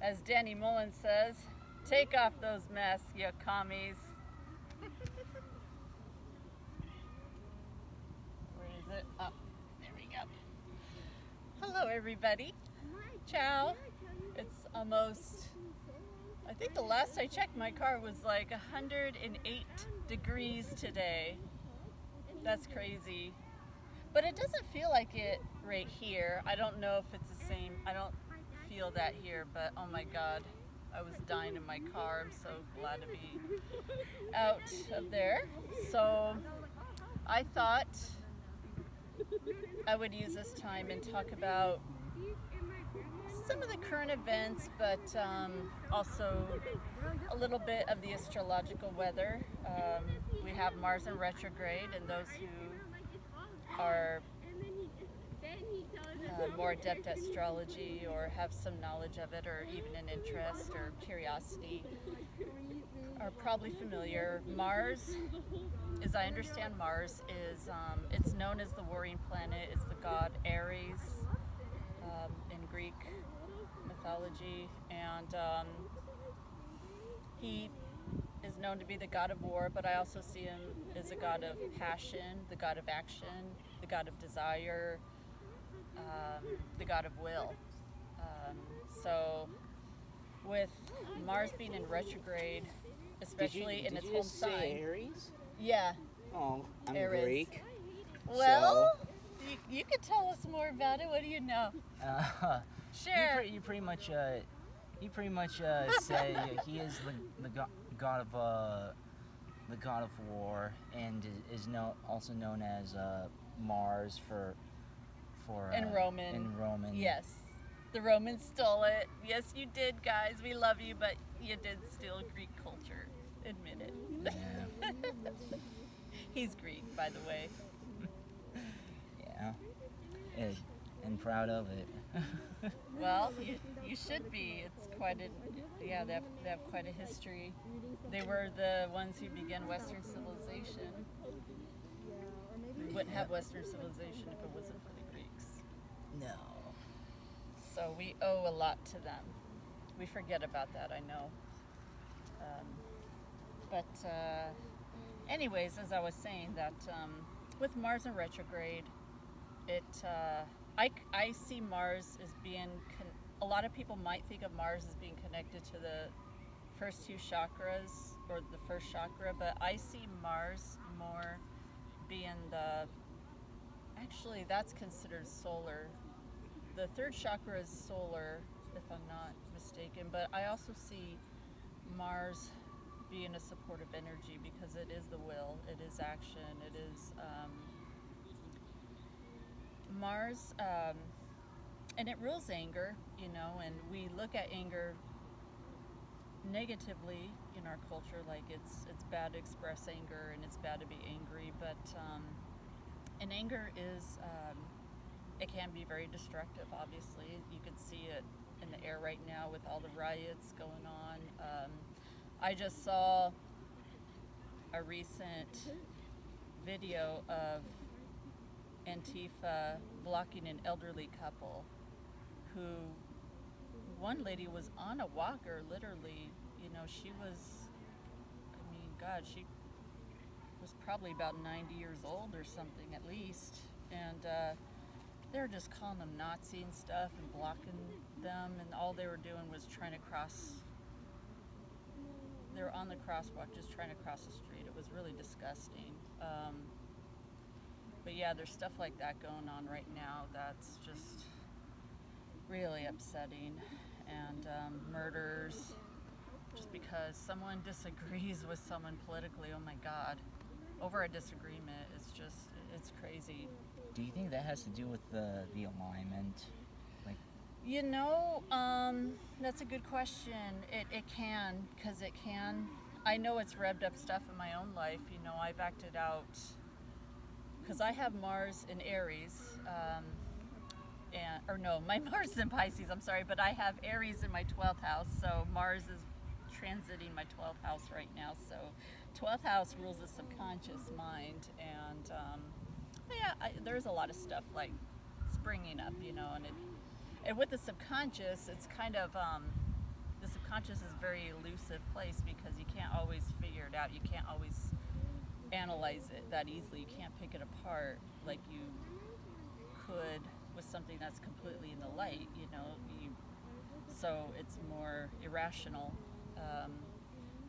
As Danny Mullen says, take off those masks, you commies. Where is it? Oh, there we go. Hello, everybody. Ciao. It's almost, I think the last I checked, my car was like 108 degrees today. That's crazy. But it doesn't feel like it right here. I don't know if it's the same. I don't feel that here, but oh my God, I was dying in my car. I'm so glad to be out of there. So I thought I would use this time and talk about some of the current events, but also a little bit of the astrological weather. We have Mars in retrograde, and those who are more adept at astrology or have some knowledge of it or even an interest or curiosity are probably familiar. Mars, as I understand Mars, is it's known as the warring planet. It's the god Ares in Greek mythology, and he is known to be the god of war, but I also see him as a god of passion, the god of action, the god of desire, the god of will. So with Mars being in retrograde, especially in its home sign. Did you say Aries? Yeah. Oh, I'm Aries. Greek. Well, you could tell us more about it. What do you know? Sure. You pretty much say he is the god of war, and is also known as Mars for in Roman. In Roman. Yes. The Romans stole it. Yes, you did, guys. We love you, but you did steal Greek culture. Admit it. Yeah. He's Greek, by the way. Yeah. And proud of it. Well, you should be. It's quite a, yeah, they have quite a history. They were the ones who began Western civilization. We wouldn't have Western civilization if it wasn't for the Greeks. No. So we owe a lot to them. We forget about that, I know. Anyways, as I was saying, that with Mars in retrograde, I see Mars as being, a lot of people might think of Mars as being connected to the first two chakras, or the first chakra, but I see Mars more being actually that's considered solar. The third chakra is solar, if I'm not mistaken, but I also see Mars being a supportive energy because it is the will, it is action, it is Mars, and it rules anger, and we look at anger negatively in our culture, like it's bad to express anger and it's bad to be angry, but and anger is it can be very destructive. Obviously, you can see it in the air right now with all the riots going on. I just saw a recent video of Antifa blocking an elderly couple who, one lady was on a walker, literally, she was, she was probably about 90 years old or something at least, and they were just calling them Nazi and stuff and blocking them, and all they were doing was trying to cross. They were on the crosswalk just trying to cross the street. It was really disgusting. But yeah, there's stuff like that going on right now that's just really upsetting. And murders, just because someone disagrees with someone politically, oh my God, over a disagreement, it's crazy. Do you think that has to do with the alignment? That's a good question. It can, because it can. I know it's revved up stuff in my own life. I've acted out, because I have Mars in Aries, my Mars is in Pisces, I'm sorry, but I have Aries in my 12th house, so Mars is transiting my 12th house right now, so 12th house rules the subconscious mind, and there's a lot of stuff like springing up, and with the subconscious, it's kind of the subconscious is a very elusive place because you can't always figure it out. You can't always analyze it that easily. You can't pick it apart like you could with something that's completely in the light, you know. So it's more irrational.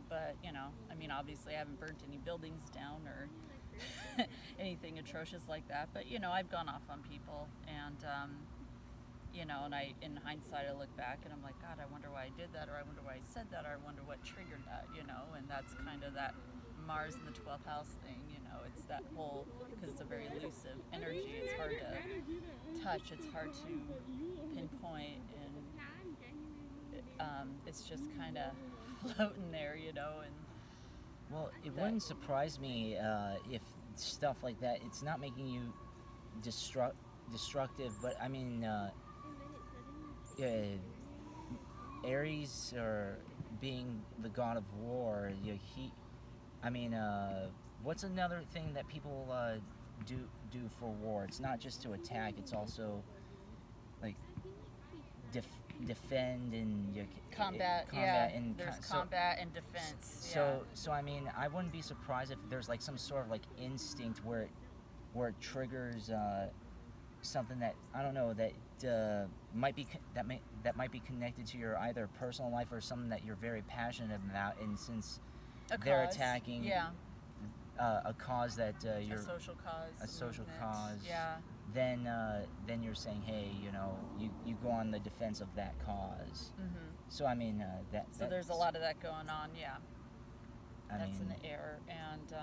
But, you know, I mean, obviously I haven't burnt any buildings down or anything atrocious like that. But, you know, I've gone off on people. And, you know, and in hindsight, I look back and I'm like, God, I wonder why I did that, or I wonder why I said that, or I wonder what triggered that, you know. And that's kind of that Mars in the 12th house thing, you know. It's that whole, because it's a very elusive energy. It's hard to touch. It's hard to pinpoint. And it's just kind of floating there, you know. And well, it wouldn't surprise me if stuff like that, it's not making you destructive, but I mean, Aries, or being the god of war, what's another thing that people do for war? It's not just to attack, it's also like defend and combat, and there's combat and defense. So I mean, I wouldn't be surprised if there's like some sort of like instinct where it triggers something that, I don't know, that might be connected to your either personal life or something that you're very passionate about, and since they're attacking a cause that you're a social cause, a social movement. cause, yeah, then you're saying, hey, you know, you go on the defense of that cause. mm-hmm. So I mean, so there's a lot of that going on. Yeah, that's an error. And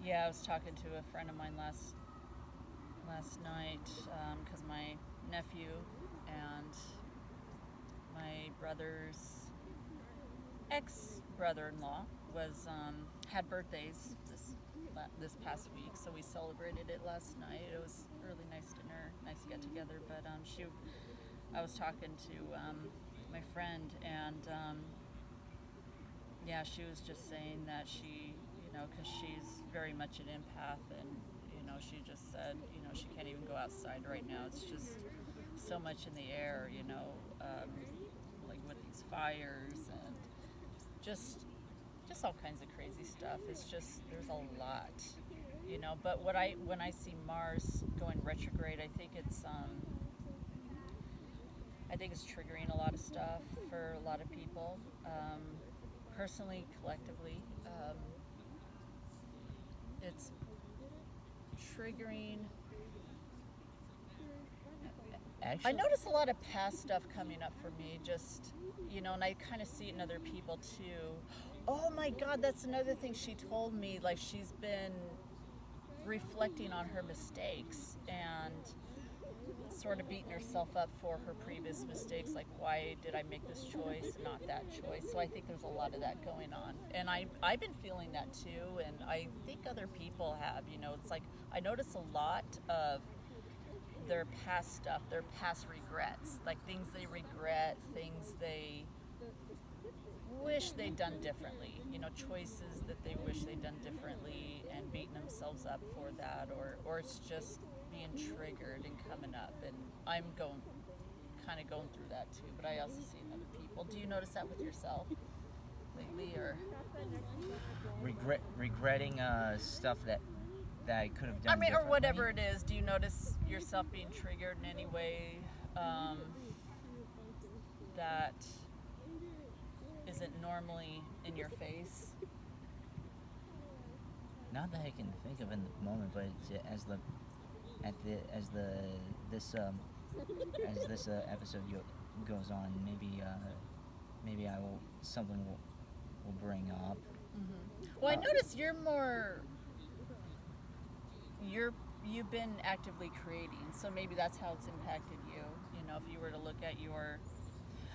I was talking to a friend of mine last night because my nephew and my brother's ex-brother-in-law was had birthdays this past week, so we celebrated it last night. It was a really nice dinner, nice get together. But I was talking to my friend, and she was just saying that she, you know, because she's very much an empath, and you know, she just said, you know, she can't even go outside right now. It's just so much in the air, you know, like with these fires and just all kinds of crazy stuff. It's just, there's a lot, you know. But when I see Mars going retrograde, I think it's triggering a lot of stuff for a lot of people, personally, collectively. It's triggering. Actually, I notice a lot of past stuff coming up for me, just, you know, and I kind of see it in other people too. Oh my God, that's another thing she told me. Like, she's been reflecting on her mistakes and sort of beating herself up for her previous mistakes. Like, why did I make this choice, not that choice? So I think there's a lot of that going on. And I've been feeling that too, and I think other people have. You know, it's like I notice a lot of their past stuff, their past regrets, like things they regret, things they wish they'd done differently, you know, choices that they wish they'd done differently, and beating themselves up for that, or it's just being triggered and coming up. And I'm going through that too, but I also see in other people. Do you notice that with yourself lately, or regretting stuff that I could have done, I mean, or whatever differently? it is? Do you notice yourself being triggered in any way that isn't normally in your face? Not that I can think of in the moment, but as this episode goes on, maybe something will bring up. Mm-hmm. Well, I notice you've been actively creating, so maybe that's how it's impacted you. You know, if you were to look at your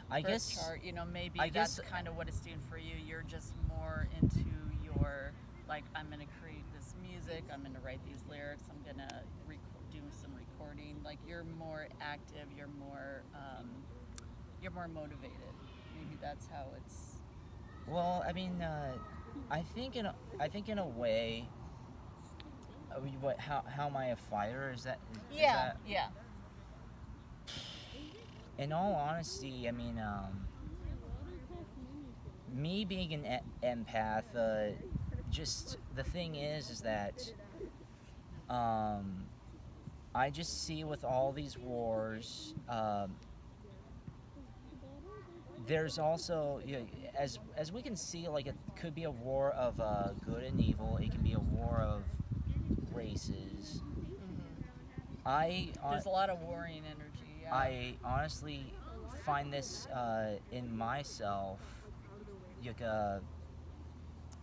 birth chart, you know, maybe that's kind of what it's doing for you. You're just more into your, like, I'm going to create this music, I'm going to write these lyrics, I'm going to do some recording. Like, you're more active, you're more motivated. Maybe that's how it's. Well, I mean, I think in a way. How am I a fighter? Is that? Yeah. in all honesty, I mean, me being an empath, just the thing is that I just see with all these wars, there's also, as we can see, like it could be a war of good and evil. It can be a war of races. There's a lot of warring energy. Yeah. I honestly find this in myself. Like,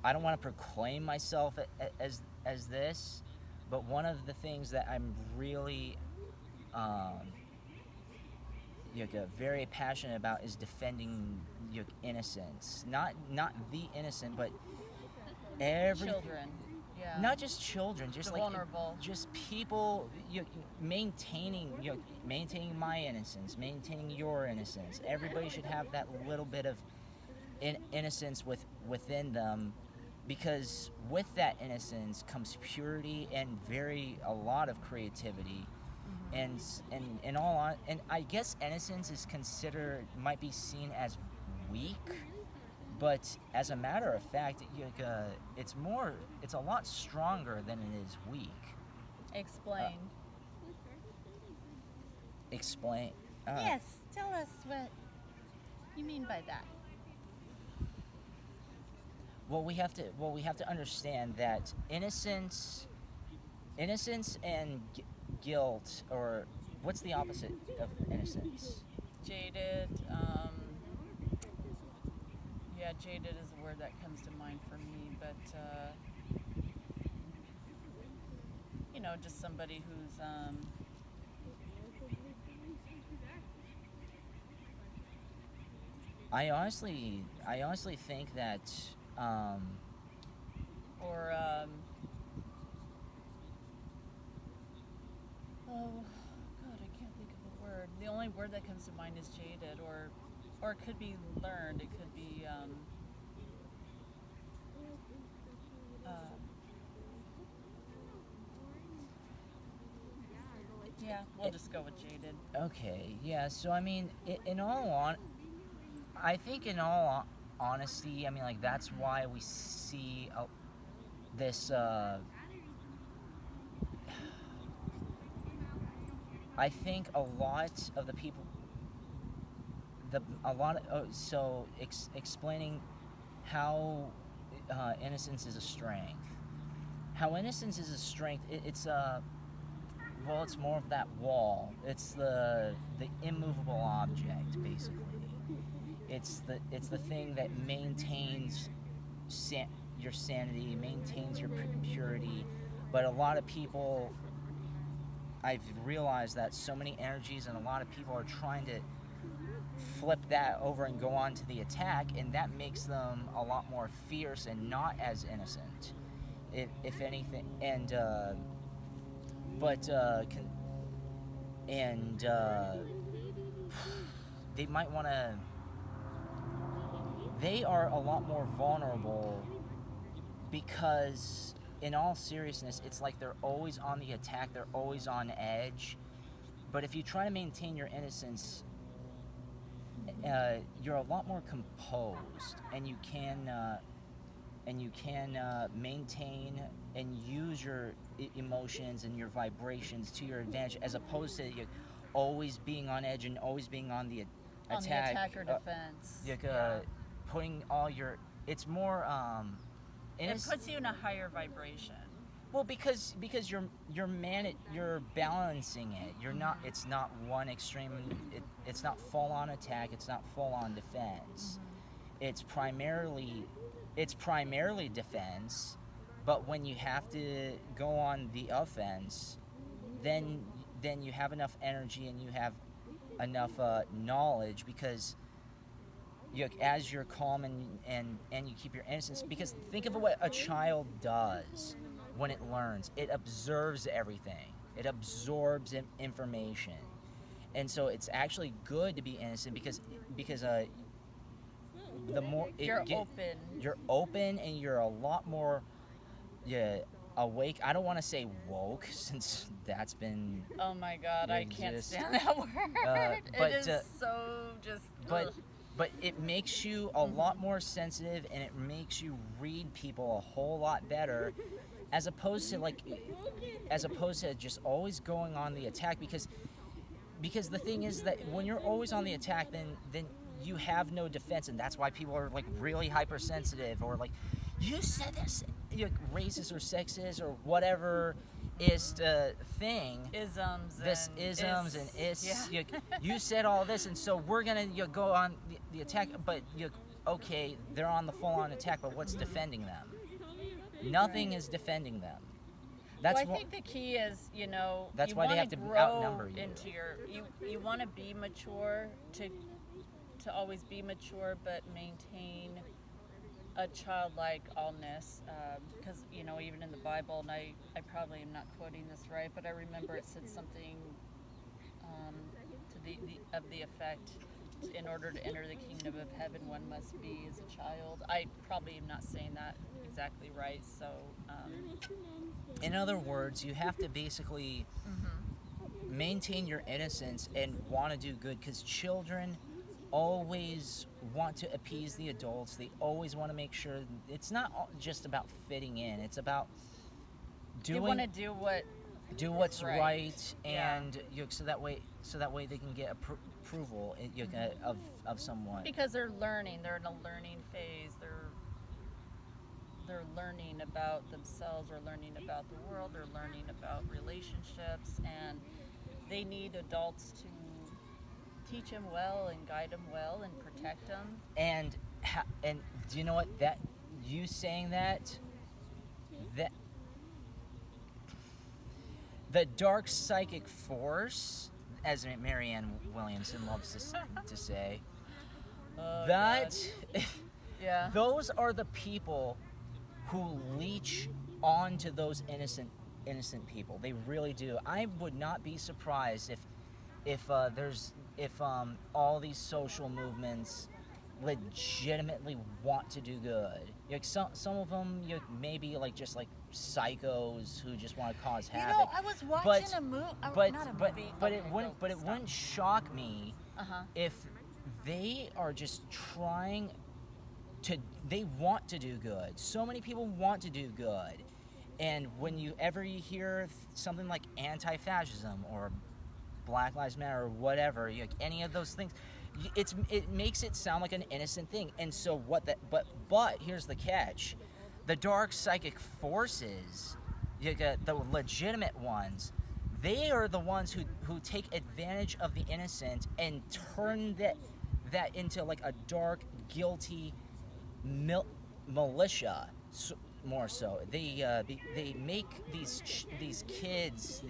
I don't want to proclaim myself as this, but one of the things that I'm really very passionate about is defending innocence. Not the innocent, but children. Yeah. Not just children, just the like vulnerable. just people maintaining maintaining my innocence, maintaining your innocence. Everybody should have that little bit of innocence within them, because with that innocence comes purity and a lot of creativity. And I guess innocence is might be seen as weak, but as a matter of fact, it's a lot stronger than it is weak. Explain. Explain. Yes, tell us what you mean by that. Well, we have to understand that innocence and guilt, or what's the opposite of innocence? Jaded. Jaded is the word that comes to mind for me, but just somebody who's I honestly think that or oh God, I can't think of the word. The only word that comes to mind is jaded, or it could be learned. It could be we'll just go with jaded. Okay, yeah. So I mean, I think in all honesty, I mean, like, that's why we see this. I think a lot of the people, explaining how innocence is a strength. How innocence is a strength. It's more of that wall. It's the immovable object, basically. It's the thing that maintains your sanity, maintains your purity. But a lot of people, I've realized that so many energies and a lot of people are trying to flip that over and go on to the attack, and that makes them a lot more fierce and not as innocent, if anything. And they might want to. They are a lot more vulnerable, because in all seriousness, it's like they're always on the attack, they're always on edge. But if you try to maintain your innocence, you're a lot more composed, and you can maintain and use your emotions and your vibrations to your advantage, as opposed to always being on edge and always being on the attack. On the attack or defense. Putting all your, it's more it puts you in a higher vibration. Well, because you're balancing it. You're not. It's not one extreme. It's not full on attack. It's not full on defense. It's primarily defense. But when you have to go on the offense, then you have enough energy and you have enough knowledge, because as you're calm and you keep your innocence. Because think of what a child does when it learns. It observes everything. It absorbs information. And so it's actually good to be innocent, because the more you're open, and you're a awake. I don't want to say woke since that's been. Oh my God, I can't exist. stand that word. But, it is so just. But ugh. but it makes you a lot more sensitive, and it makes you read people a whole lot better, as opposed to just always going on the attack, because the thing is that when you're always on the attack, then you have no defense, and that's why people are like really hypersensitive, or like, you said this, racist or sexist or whatever is thing. Isms. This and isms and is. Yeah. You said all this, and so we're gonna go on the attack. But okay, they're on the full-on attack, but what's defending them? Nothing is defending them. That's I think the key is, that's you why they wanna have to grow outnumber you. into you want to be mature to always be mature, but maintain a childlike allness, because even in the Bible, and I probably am not quoting this right, but I remember it said something to the effect, in order to enter the kingdom of heaven, one must be as a child. I probably am not saying that exactly right, so in other words, you have to basically maintain your innocence and want to do good, because children always want to appease the adults. They always want to make sure it's not just about fitting in. It's about doing. They want to do what's right. right, Yeah. and so that way they can get approval of someone. Because they're learning. They're in a learning phase. They're learning about themselves. They're learning about the world. They're learning about relationships, and they need adults to teach them well and guide them well and protect them. And do you know what, that you saying that the dark psychic force, as Marianne Williamson loves to say, that Yeah. those are the people who leech onto those innocent people. They really do. I would not be surprised if all these social movements legitimately want to do good. Some of them maybe just like psychos who just want to cause havoc. I was watching a movie. But it wouldn't shock me if they are just trying to. They want to do good. So many people want to do good, and when you hear something like anti-fascism or Black Lives Matter or whatever, any of those things, it makes it sound like an innocent thing. And so but here's the catch: the dark psychic forces, the legitimate ones, they are the ones who take advantage of the innocent and turn that into like a dark, guilty militia. More so, they make these kids,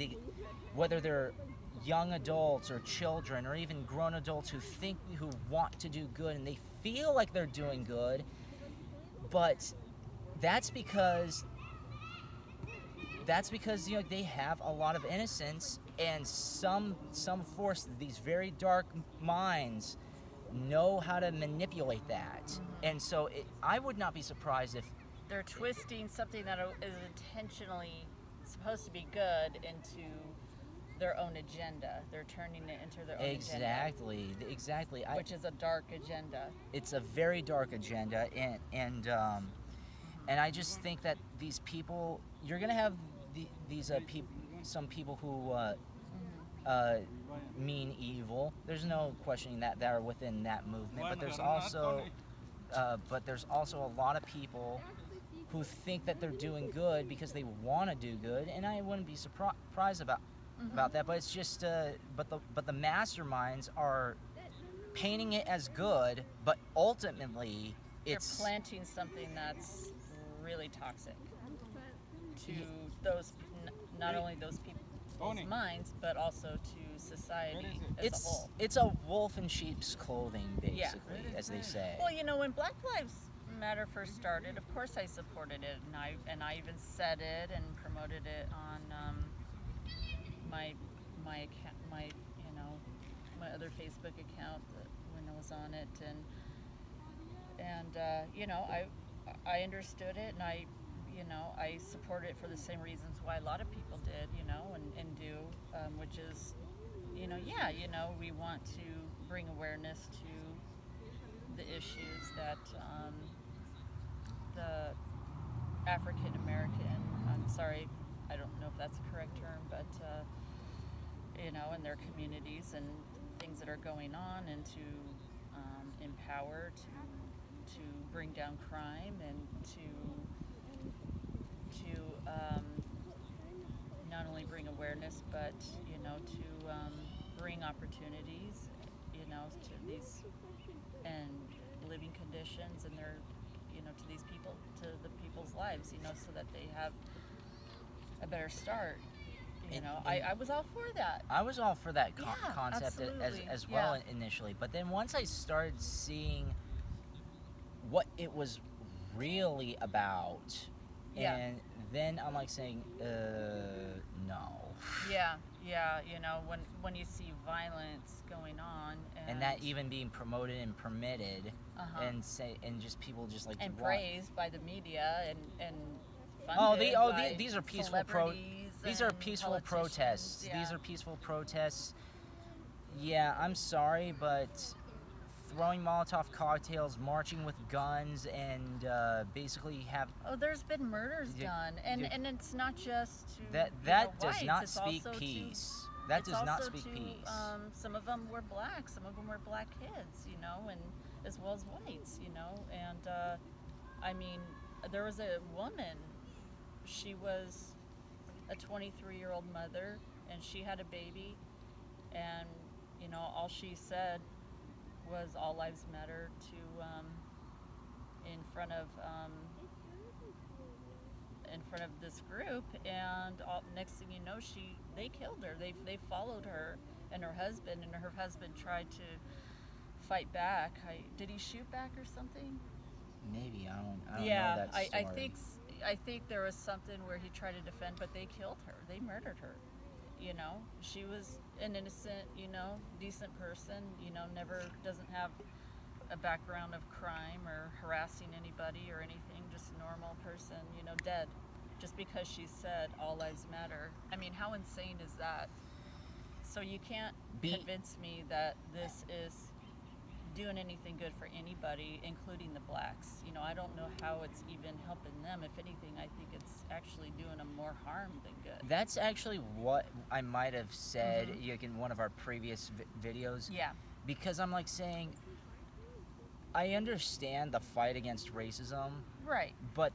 whether they're young adults or children or even grown adults who want to do good, and they feel like they're doing good, but that's because they have a lot of innocence, and some force, these very dark minds know how to manipulate that. And so I would not be surprised if they're twisting something that is intentionally supposed to be good into their own agenda. They're turning it into their own agenda. Exactly. Which is a dark agenda. It's a very dark agenda, and I just think that these people, you're gonna have some people who mean evil. There's no questioning that are within that movement, but there's also a lot of people who think that they're doing good because they want to do good, and I wouldn't be surprised about that. But it's just but the masterminds are painting it as good, but ultimately they're planting something that's really toxic to those, not only those people's minds, but also to society as a whole. It's a wolf in sheep's clothing, basically, as they say. Well, when Black Lives Matter first started, of course I supported it, and I even said it and promoted it on my account, my other Facebook account when I was on it, and I understood it, and I you know, I support it for the same reasons why a lot of people did, you know, and do, which is, you know, yeah, you know, we want to bring awareness to the issues that the African American, I'm sorry, I don't know if that's the correct term, but you know, in their communities and things that are going on, and to empower, to bring down crime, and to not only bring awareness, but, you know, to bring opportunities, you know, to these and living conditions and their, you know, to these people, to the people's lives, you know, so that they have a better start. You know, I was all for that. I was all for that Yeah, concept absolutely. as well Yeah. initially, but then once I started seeing what it was really about, Yeah. and then I'm like saying, no. Yeah, you know, when you see violence going on, And that even being promoted and permitted, Uh-huh. and just people just like and want- praised by the media and Oh, funded by these are peaceful celebrities these are and peaceful protests. politicians, yeah. These are peaceful protests. Yeah, I'm sorry, but throwing Molotov cocktails, marching with guns, and basically have Oh, there's been murders done, and it's not just to that does whites, not it's speak also peace. To, That it's does not also speak to, peace. Some of them were black, some of them were black kids, you know, and as well as whites, you know, and I mean, there was a woman. She was a 23-year-old mother, and she had a baby, and you know, all she said was "All lives matter" to in front of this group, and next thing you know, they killed her. They followed her and her husband, and her husband tried to fight back. Did he shoot back or something? Maybe I don't Yeah, know that story. I think there was something where he tried to defend, but they killed her. They murdered her. You know, she was an innocent, you know, decent person. You know, doesn't have a background of crime or harassing anybody or anything. Just a normal person. You know, dead, just because she said all lives matter. I mean, how insane is that? So you can't convince me that this is doing anything good for anybody, including the blacks. You know, I don't know how it's even helping them. If anything, I think it's actually doing them more harm than good. That's actually what I might have said in one of our previous videos. Yeah. Because I'm like saying, I understand the fight against racism. Right. But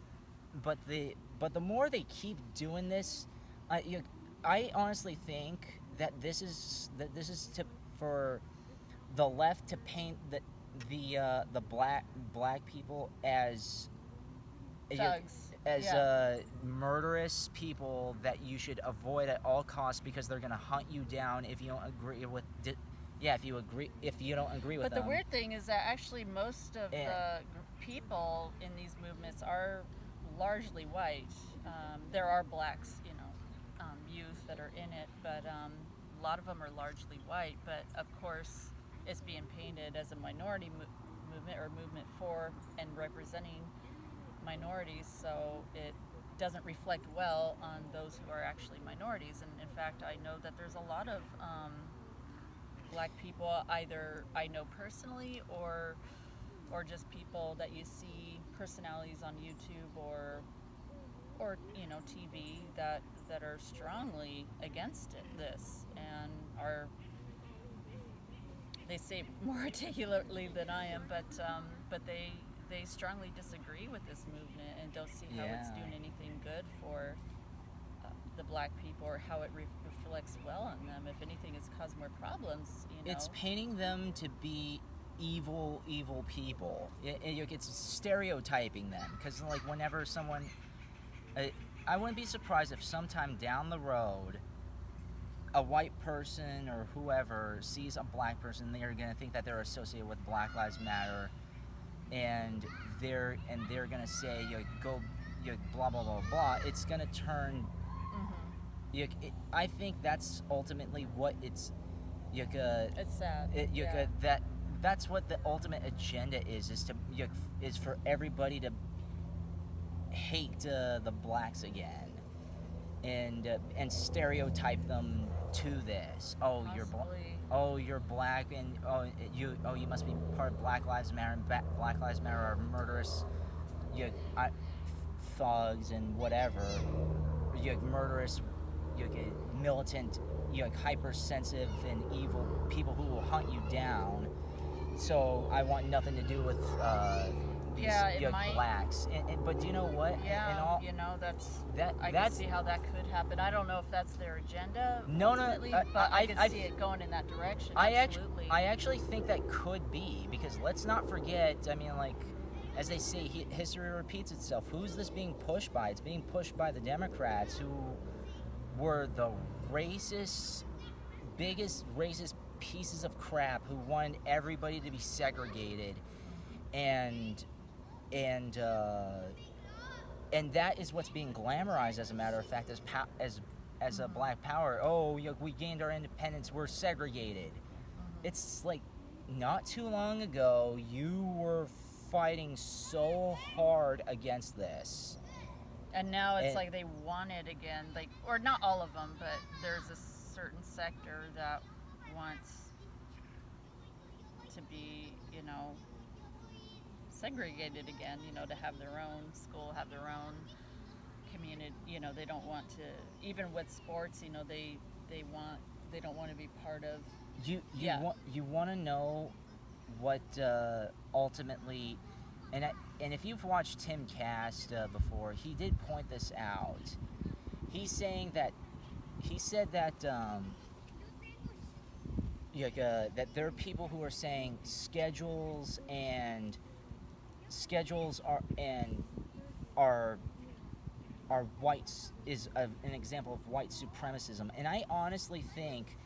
the more they keep doing this, I honestly think that this is for the left to paint the black people as thugs, murderous people that you should avoid at all costs because they're gonna hunt you down if you don't agree with. If you don't agree with them. But the weird thing is that actually most of the people in these movements are largely white. There are blacks, you know, youth that are in it, but a lot of them are largely white. But of course, it's being painted as a minority movement or movement for and representing minorities, so it doesn't reflect well on those who are actually minorities. And in fact, I know that there's a lot of black people, either I know personally or just people that you see, personalities on YouTube or you know, TV that are strongly against this and they say more articulately than I am, but they strongly disagree with this movement and don't see how it's doing anything good for the black people, or how it reflects well on them. If anything, it's caused more problems. You know, it's painting them to be evil people. It's stereotyping them, because like whenever someone, I wouldn't be surprised if sometime down the road, a white person or whoever sees a black person, they're gonna think that they're associated with Black Lives Matter, and they're gonna say blah blah blah blah. It's gonna turn. I think that's ultimately what it's. It's sad. That's what the ultimate agenda is for everybody to hate the blacks again, and stereotype them to this. Oh, you're black, and you must be part of Black Lives Matter, and Black Lives Matter are murderous, thugs and whatever. Murderous, militant, hypersensitive and evil people who will hunt you down. So I want nothing to do with these blacks. But do you know what? Yeah, I can see how that could happen. I don't know if that's their agenda. Ultimately, but I can see it going in that direction. Absolutely. I actually think that could be, because let's not forget. I mean, like, as they say, history repeats itself. Who's this being pushed by? It's being pushed by the Democrats, who were the biggest racist pieces of crap, who wanted everybody to be segregated, and that is what's being glamorized, as a matter of fact, as a black power. Oh, we gained our independence, we're segregated. It's like, not too long ago, you were fighting so hard against this, and now it's like they want it again. Like, or not all of them, but there's a certain sector that wants to be, segregated again, to have their own school, have their own community. They don't want to, even with sports, they don't want to be part of. You want to know what ultimately, and if you've watched Tim Cast before, he did point this out. He said that that there are people who are saying schedules are whites is an example of white supremacism, and I honestly think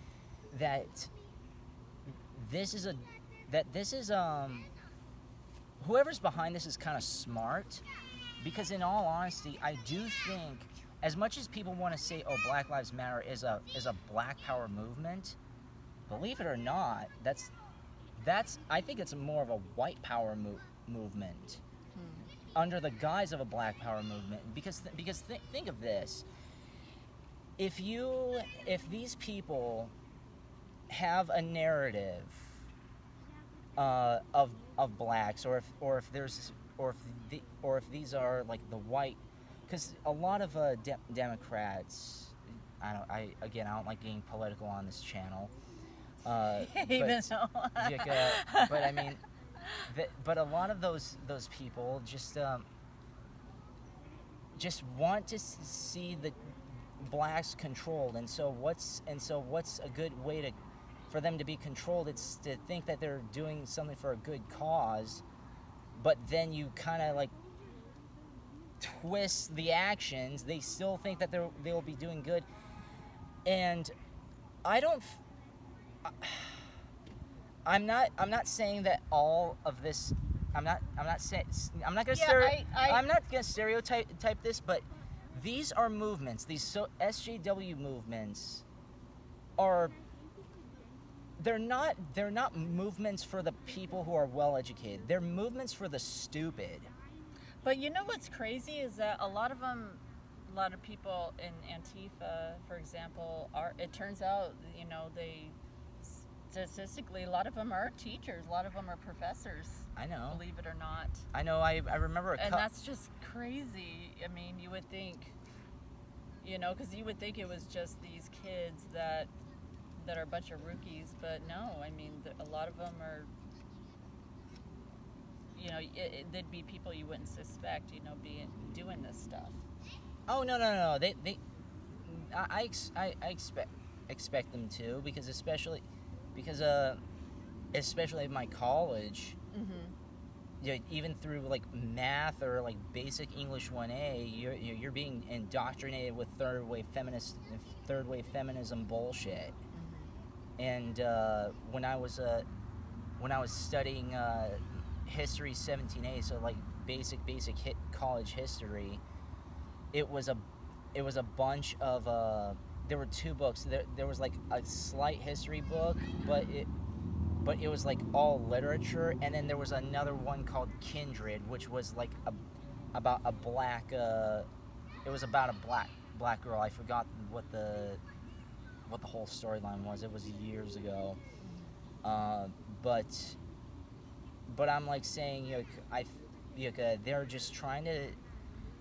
that this is whoever's behind this is kind of smart, because in all honesty, I do think, as much as people want to say, oh, Black Lives Matter is a black power movement, believe it or not, that's I think it's more of a white power movement under the guise of a black power movement, because think of this. If these people have a narrative of blacks, or if these are like the white, because a lot of Democrats, I don't like getting political on this channel, but I mean, but a lot of those people just want to see the blacks controlled, and so what's a good way for them to be controlled? It's to think that they're doing something for a good cause, but then you kind of like twist the actions. They still think that they'll be doing good, and I'm not saying that all of this. I'm not gonna stereotype this, but these are movements. These SJW movements are. They're not movements for the people who are well educated. They're movements for the stupid. But you know what's crazy is that a lot of people in Antifa, for example, it turns out, they statistically, a lot of them are teachers, a lot of them are professors. I know. Believe it or not. I know. I remember and that's just crazy. I mean, you would think, because you would think it was just these kids that are a bunch of rookies, but no. I mean, a lot of them are. They'd be people you wouldn't suspect, doing this stuff. Oh no! I expect them to, because especially at my college, even through like math or like basic English 1A, you're being indoctrinated with third wave feminism bullshit. And when I was studying history 17A, so like basic college history, it was a bunch of there were two books. There was like a slight history book, but it was like all literature, and then there was another one called Kindred, which was like a about a black. It was about a black girl. I forgot what the whole storyline was. It was years ago. But I'm like saying, they're just trying to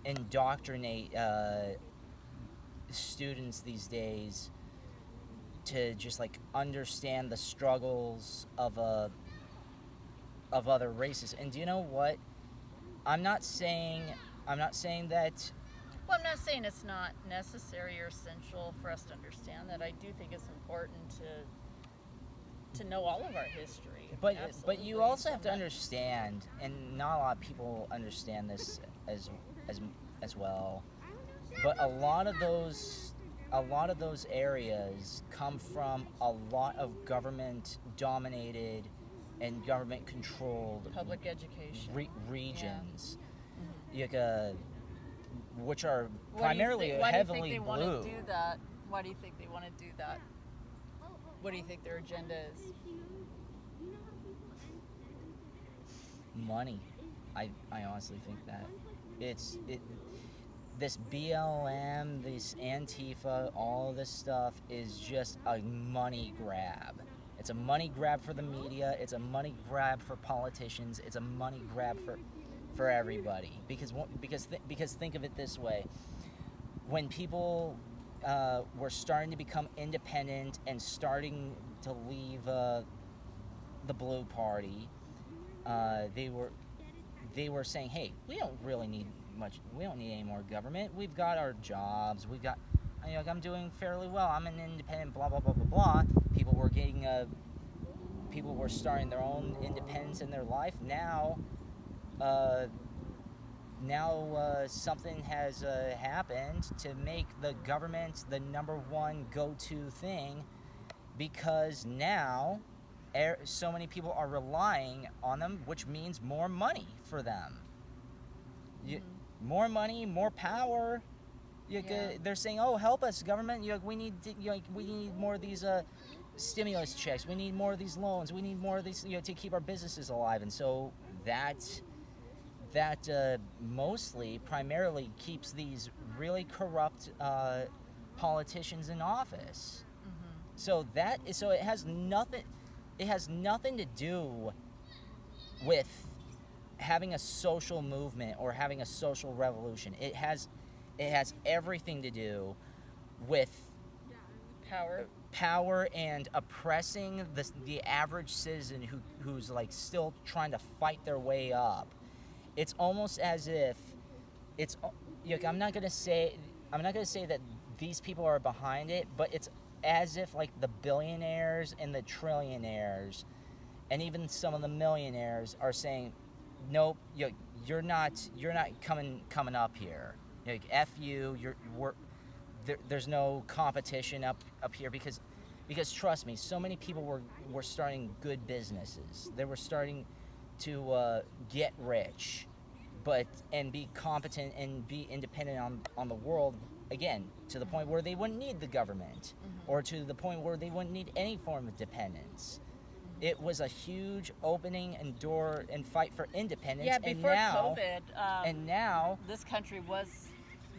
indoctrinate students these days to just like understand the struggles of other races. And do you know what? I'm not saying that. Well, I'm not saying it's not necessary or essential for us to understand that. I do think it's important to know all of our history. But you also have to understand, and not a lot of people understand this as well. But a lot of those areas come from a lot of government dominated and government controlled public education regions. Yeah. Mm-hmm. Which are primarily heavily blue. Why do you think they want to do that? Why do you think they want to do that? What do you think their agenda is? Money. I honestly think that this BLM, this Antifa, all this stuff is just a money grab. It's a money grab for the media. It's a money grab for politicians. It's a money grab for everybody. Because think of it this way: when people were starting to become independent and starting to leave the Blue Party, they were saying, "Hey, we don't really need much. We don't need any more government. We've got our jobs. We've got. I'm doing fairly well. I'm an independent. Blah blah blah blah blah." People were starting their own independence in their life. Now something has happened to make the government the number one go-to thing, because now so many people are relying on them, which means more money for them. More money, more power. They're saying, "Oh, help us, government! We need more of these stimulus checks. We need more of these loans. We need more of these, to keep our businesses alive." And so that primarily keeps these really corrupt politicians in office. Mm-hmm. So it has nothing to do with having a social movement or having a social revolution. It has everything to do with power and oppressing the average citizen who's like still trying to fight their way up. It's almost as if I'm not gonna say that these people are behind it, but it's as if like the billionaires and the trillionaires and even some of the millionaires are saying, "Nope, you're not coming up here. F you. There's no competition up here because trust me, so many people were starting good businesses. They were starting to get rich, and be competent and be independent on the world again, to the point where they wouldn't need the government, mm-hmm. or to the point where they wouldn't need any form of dependence. It was a huge opening and door and fight for independence. Yeah, before COVID, and now this country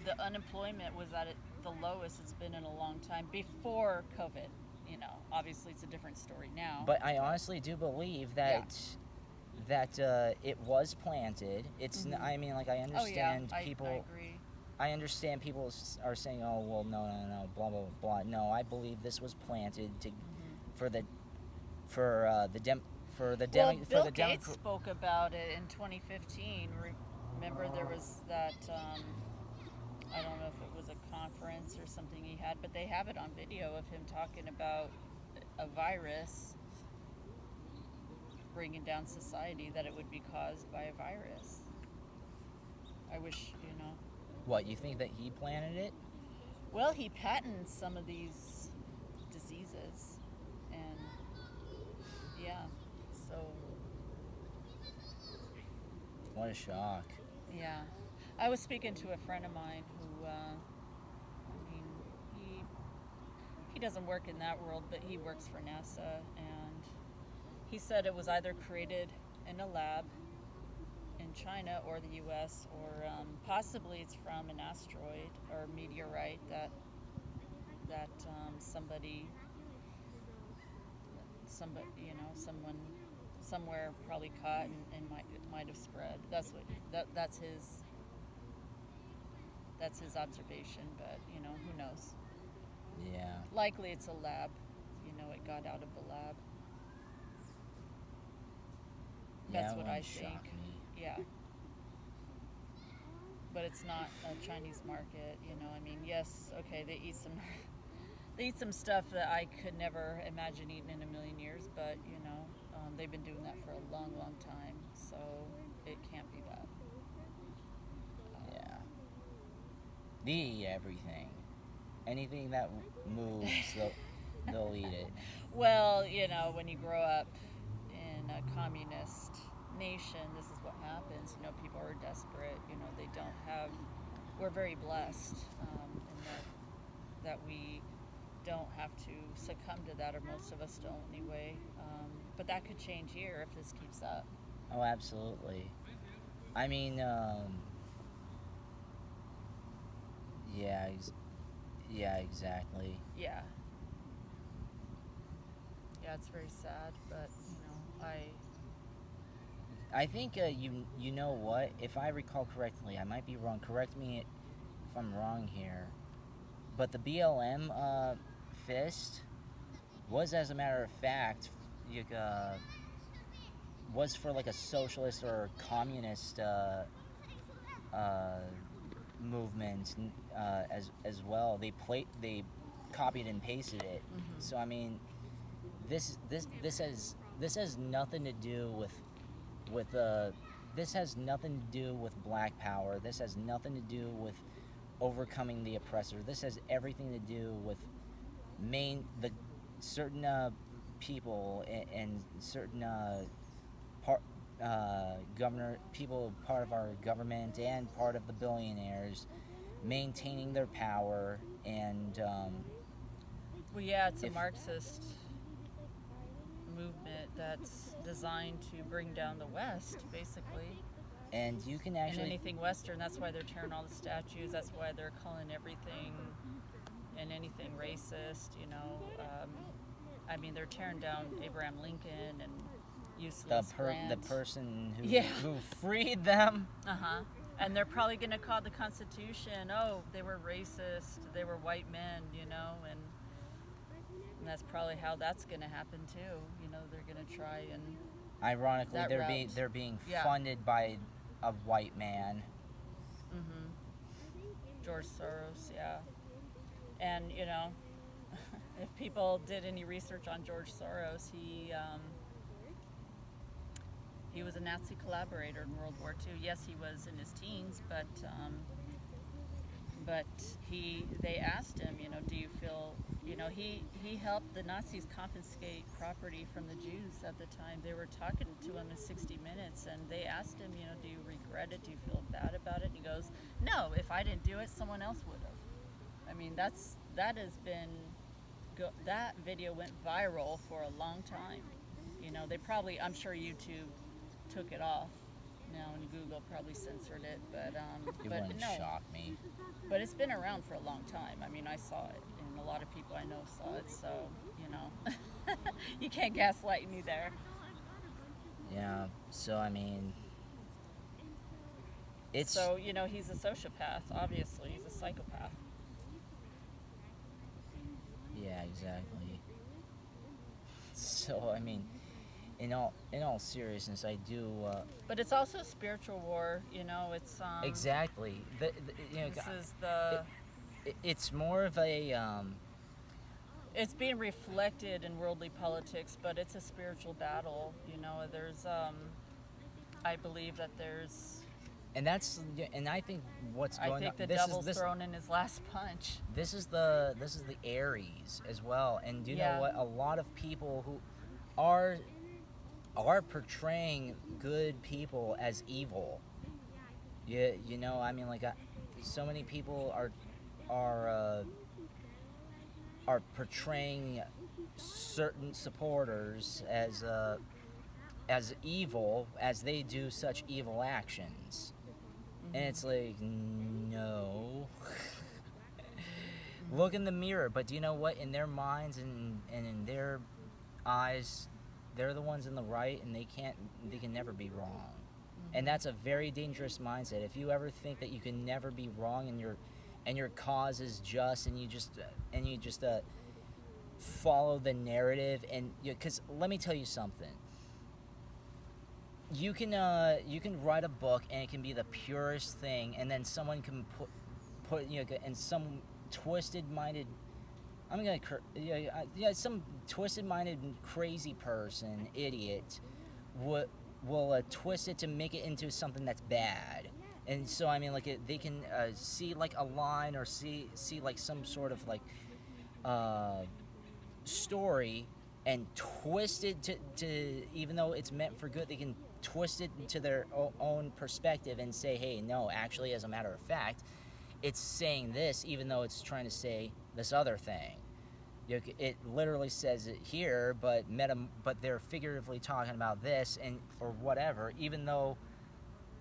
the unemployment was at the lowest it's been in a long time before COVID. Obviously it's a different story now. But I honestly do believe that it was planted. It's mm-hmm. I mean, like, I understand people. I agree. I understand people are saying, "Oh, well, no, blah blah blah." No, I believe this was planted mm-hmm. Bill Gates spoke about it in 2015. Remember, there was that. I don't know if it was a conference or something he had, but they have it on video of him talking about a virus bringing down society, that it would be caused by a virus. I wish, What, you think that he planted it? Well, he patented some of these diseases, and yeah, so. What a shock. Yeah. I was speaking to a friend of mine who, he doesn't work in that world, but he works for NASA, and he said it was either created in a lab in in China or the U.S. or possibly it's from an asteroid or meteorite that somebody, someone somewhere probably caught and might have spread. That's his observation, but who knows? Yeah. Likely it's a lab. It got out of the lab. That's what I think. Shock me. Yeah. But it's not a Chinese market, yes, okay, they eat some stuff that I could never imagine eating in a million years, but they've been doing that for a long, long time, so it can't be that. Yeah. They eat everything. Anything that moves, they'll eat it. Well, when you grow up in a communist nation, this is what happens. People are desperate. They don't have. We're very blessed in that we don't have to succumb to that, or most of us don't anyway. But that could change here if this keeps up. Oh, absolutely. I mean, yeah, exactly. Yeah. Yeah, it's very sad, but I think you know what? If I recall correctly, I might be wrong. Correct me if I'm wrong here. But the BLM fist was, as a matter of fact, was for like a socialist or communist movement as well. They copied and pasted it. Mm-hmm. So I mean, this has nothing to do with this has nothing to do with black power. This has nothing to do with overcoming the oppressor. This has everything to do with certain people and certain people part of our government and part of the billionaires maintaining their power and well, yeah, it's a Marxist movement that's designed to bring down the West, basically. And you can actually... And anything Western, that's why they're tearing all the statues, that's why they're calling everything and anything racist, I mean, they're tearing down Abraham Lincoln and useless the person who freed them. Uh-huh. And they're probably going to call the Constitution, they were racist, they were white men, and that's probably how that's going to happen too. They're going to try and... Ironically, they're being funded by a white man. Mm-hmm. George Soros, yeah. And, if people did any research on George Soros, he was a Nazi collaborator in World War II. Yes, he was in his teens, but they asked him, do you feel, he helped the Nazis confiscate property from the Jews at the time. They were talking to him in 60 Minutes, and they asked him, do you regret it? Do you feel bad about it? And he goes, no, if I didn't do it, someone else would have. I mean, that video went viral for a long time. They probably, I'm sure YouTube took it off now, and Google probably censored it, but it wouldn't shock me. But it's been around for a long time. I mean, I saw it, and a lot of people I know saw it, so you can't gaslight me there. Yeah, so I mean, it's... So, he's a sociopath, obviously. He's a psychopath. Yeah, exactly. So, I mean, in all seriousness, I do... but it's also a spiritual war, it's... exactly. This is the... It's more of a... It's being reflected in worldly politics, but it's a spiritual battle. There's... I believe that there's... And I think what's going on... I think the devil's thrown in his last punch. This is the Aries as well. And do you know what? A lot of people who are portraying good people as evil. I mean, like, so many people are portraying certain supporters as evil as they do such evil actions. And it's like, no. Look in the mirror, but do you know what? In their minds and in their eyes, they're the ones in the right, and they can never be wrong. And that's a very dangerous mindset. If you ever think that you can never be wrong, and your cause is just, and you just follow the narrative, and because let me tell you something. You can write a book, and it can be the purest thing, and then someone can put and some twisted-minded, some twisted-minded crazy person, idiot, will twist it to make it into something that's bad. And so I mean, like they can see like a line, or see like some sort of like story, and twist it to even though it's meant for good, they can twist it to their own perspective and say, hey, no, actually, as a matter of fact, it's saying this, even though it's trying to say this other thing. It literally says it here, but they're figuratively talking about this, and or whatever, even though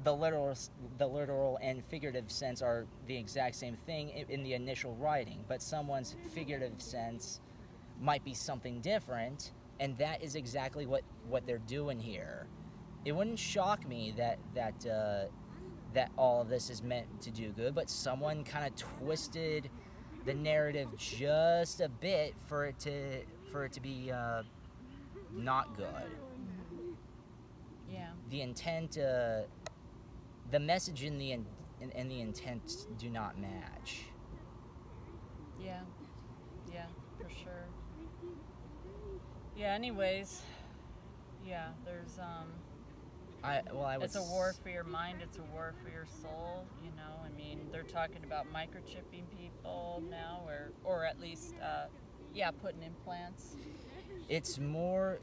the literal and figurative sense are the exact same thing in the initial writing, but someone's figurative sense might be something different, and that is exactly what they're doing here. It wouldn't shock me that all of this is meant to do good, but someone kind of twisted the narrative just a bit for it to be not good. Yeah. The intent, the message and the intent do not match. Yeah, for sure. Yeah. Anyways, yeah. There's it's a war for your mind. It's a war for your soul. You know, I mean, they're talking about microchipping people now, or at least, putting implants. It's more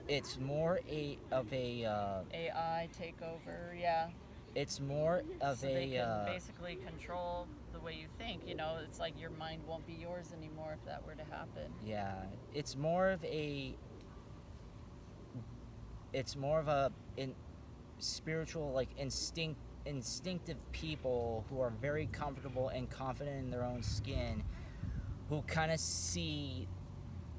of a AI takeover. Yeah. It's more of so they can basically control the way you think. You know, it's like your mind won't be yours anymore if that were to happen. Yeah, it's more of a spiritual, like instinctive people who are very comfortable and confident in their own skin, who kind of see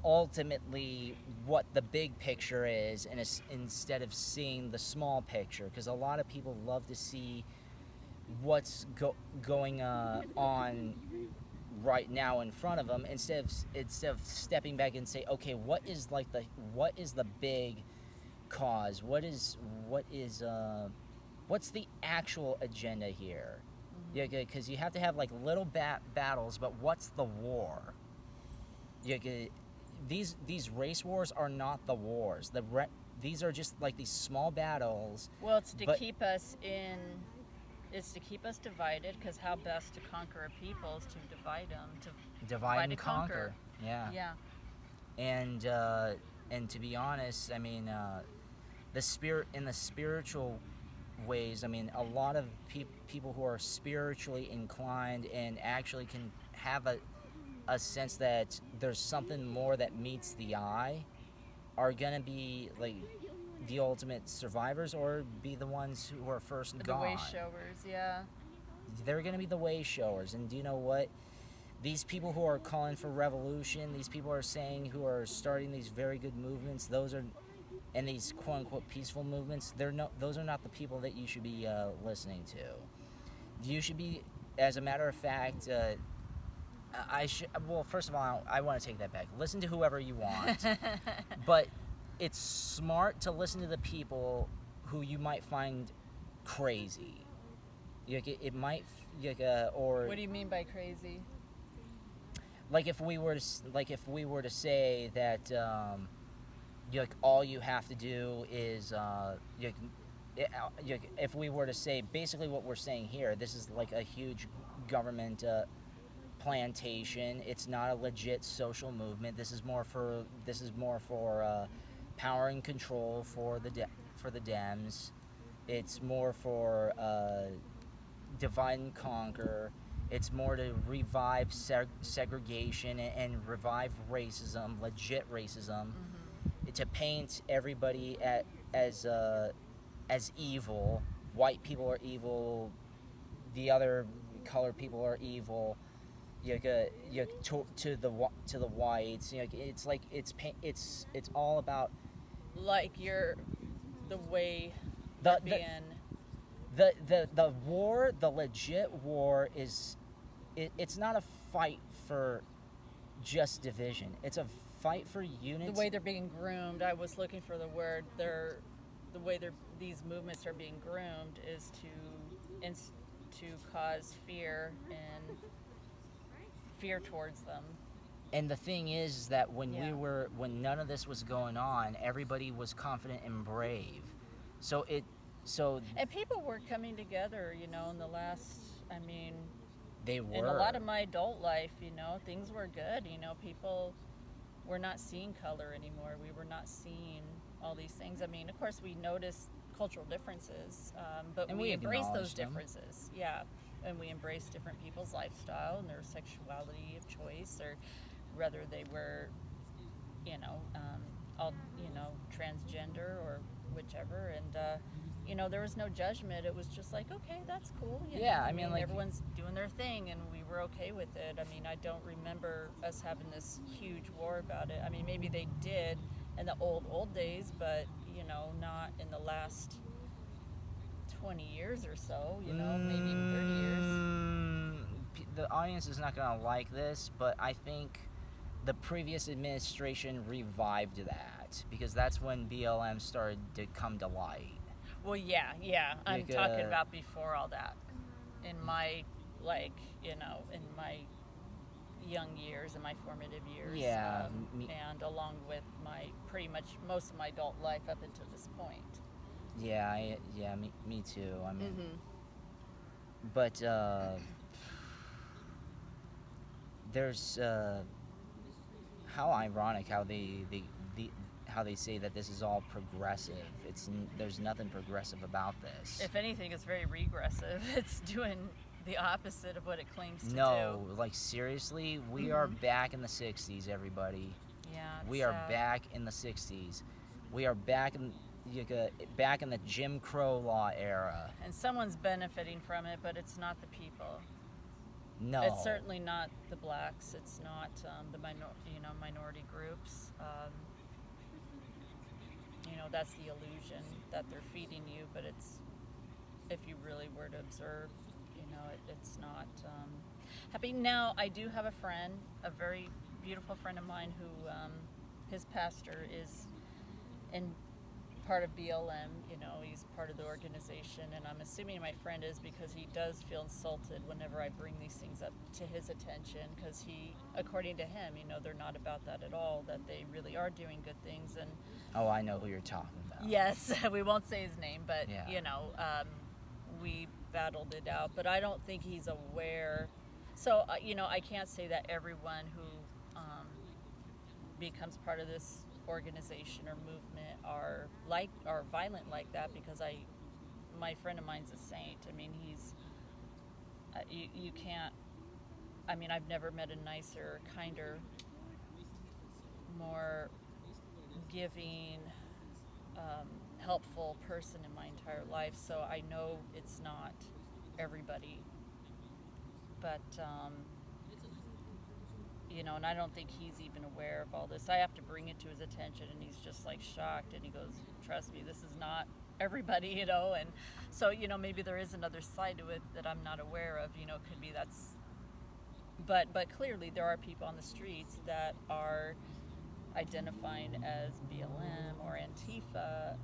ultimately what the big picture is, and instead of seeing the small picture, because a lot of people love to see what's going on right now in front of them, instead of stepping back and say, okay, what is the big cause? What's the actual agenda here? Yeah, because you have to have like little battles, but what's the war? Yeah, these race wars are not the wars. These are just like these small battles. Well, it's to keep us divided, because how best to conquer a people is to divide them, to divide and conquer. Yeah. And to be honest, I mean, the spiritual ways, I mean, a lot of people who are spiritually inclined and actually can have a sense that there's something more that meets the eye are gonna be like the ultimate survivors, or be the ones who are first gone. The way showers, yeah. They're gonna be the way showers. And do you know what? These people who are calling for revolution, these people who are starting these very good movements, and these quote-unquote peaceful movements, those are not the people that you should be listening to. You should be, as a matter of fact, first of all, I want to take that back. Listen to whoever you want. But it's smart to listen to the people who you might find crazy. It might, or... What do you mean by crazy? Like if we were to say that... all you have to do is, if we were to say basically what we're saying here, this is like a huge government plantation. It's not a legit social movement. This is more for power and control for the Dems. It's more for divide and conquer. It's more to revive segregation and revive racism, legit racism. to paint everybody as evil. White people are evil. The other colored people are evil. To the whites. It's like it's all about Like the way the being. the war. The legit war is it's not a fight for just division. It's a fight for unity. The way they're being groomed. I was looking for the word. The way these movements are being groomed is to cause fear towards them. And the thing is that when none of this was going on, everybody was confident and brave. And people were coming together, in the last. They were. In a lot of my adult life, things were good. People were not seeing color anymore. We were not seeing all these things. Of course, we noticed cultural differences, but we embraced those differences. Yeah, and we embraced different people's lifestyle and their sexuality of choice, or whether they were, transgender or whichever. And there was no judgment. It was just like, okay, that's cool. Everyone's doing their thing, and we were okay with it. I don't remember us having this huge war about it. Maybe they did in the old days, but, not in the last 20 years or so, maybe even 30 years. The audience is not going to like this, but I think the previous administration revived that, because that's when BLM started to come to light. Well, yeah. I'm talking about before all that. In my, in my young years, in my formative years. Yeah. And along with pretty much most of my adult life up until this point. Yeah, me too. But there's how ironic how they say that this is all progressive. There's nothing progressive about this. If anything, it's very regressive. It's doing the opposite of what it claims to do. No, seriously, we are back in the 60s, everybody. Yeah, we are back in the 60s. We are back in the Jim Crow law era. And someone's benefiting from it, but it's not the people. No. It's certainly not the blacks. It's not the minority groups. That's the illusion that they're feeding you, but it's, if you really were to observe, it's not happy. Now, I do have a friend, a very beautiful friend of mine, who his pastor is in part of BLM. He's part of the organization, and I'm assuming my friend is, because he does feel insulted whenever I bring these things up to his attention, because according to him, they're not about that at all, that they really are doing good things. And oh, I know who you're talking about. Yes, we won't say his name, but yeah. We battled it out, but I don't think he's aware. So I can't say that everyone who becomes part of this organization or movement are violent like that, because my friend of mine's a saint. He's you can't. I've never met a nicer, kinder, more giving, helpful person in my entire life. So I know it's not everybody, but and I don't think he's even aware of all this. I have to bring it to his attention, and he's just shocked, and he goes, "Trust me, this is not everybody," and so maybe there is another side to it that I'm not aware of. Could be that's, but clearly there are people on the streets that are identifying as BLM or Antifa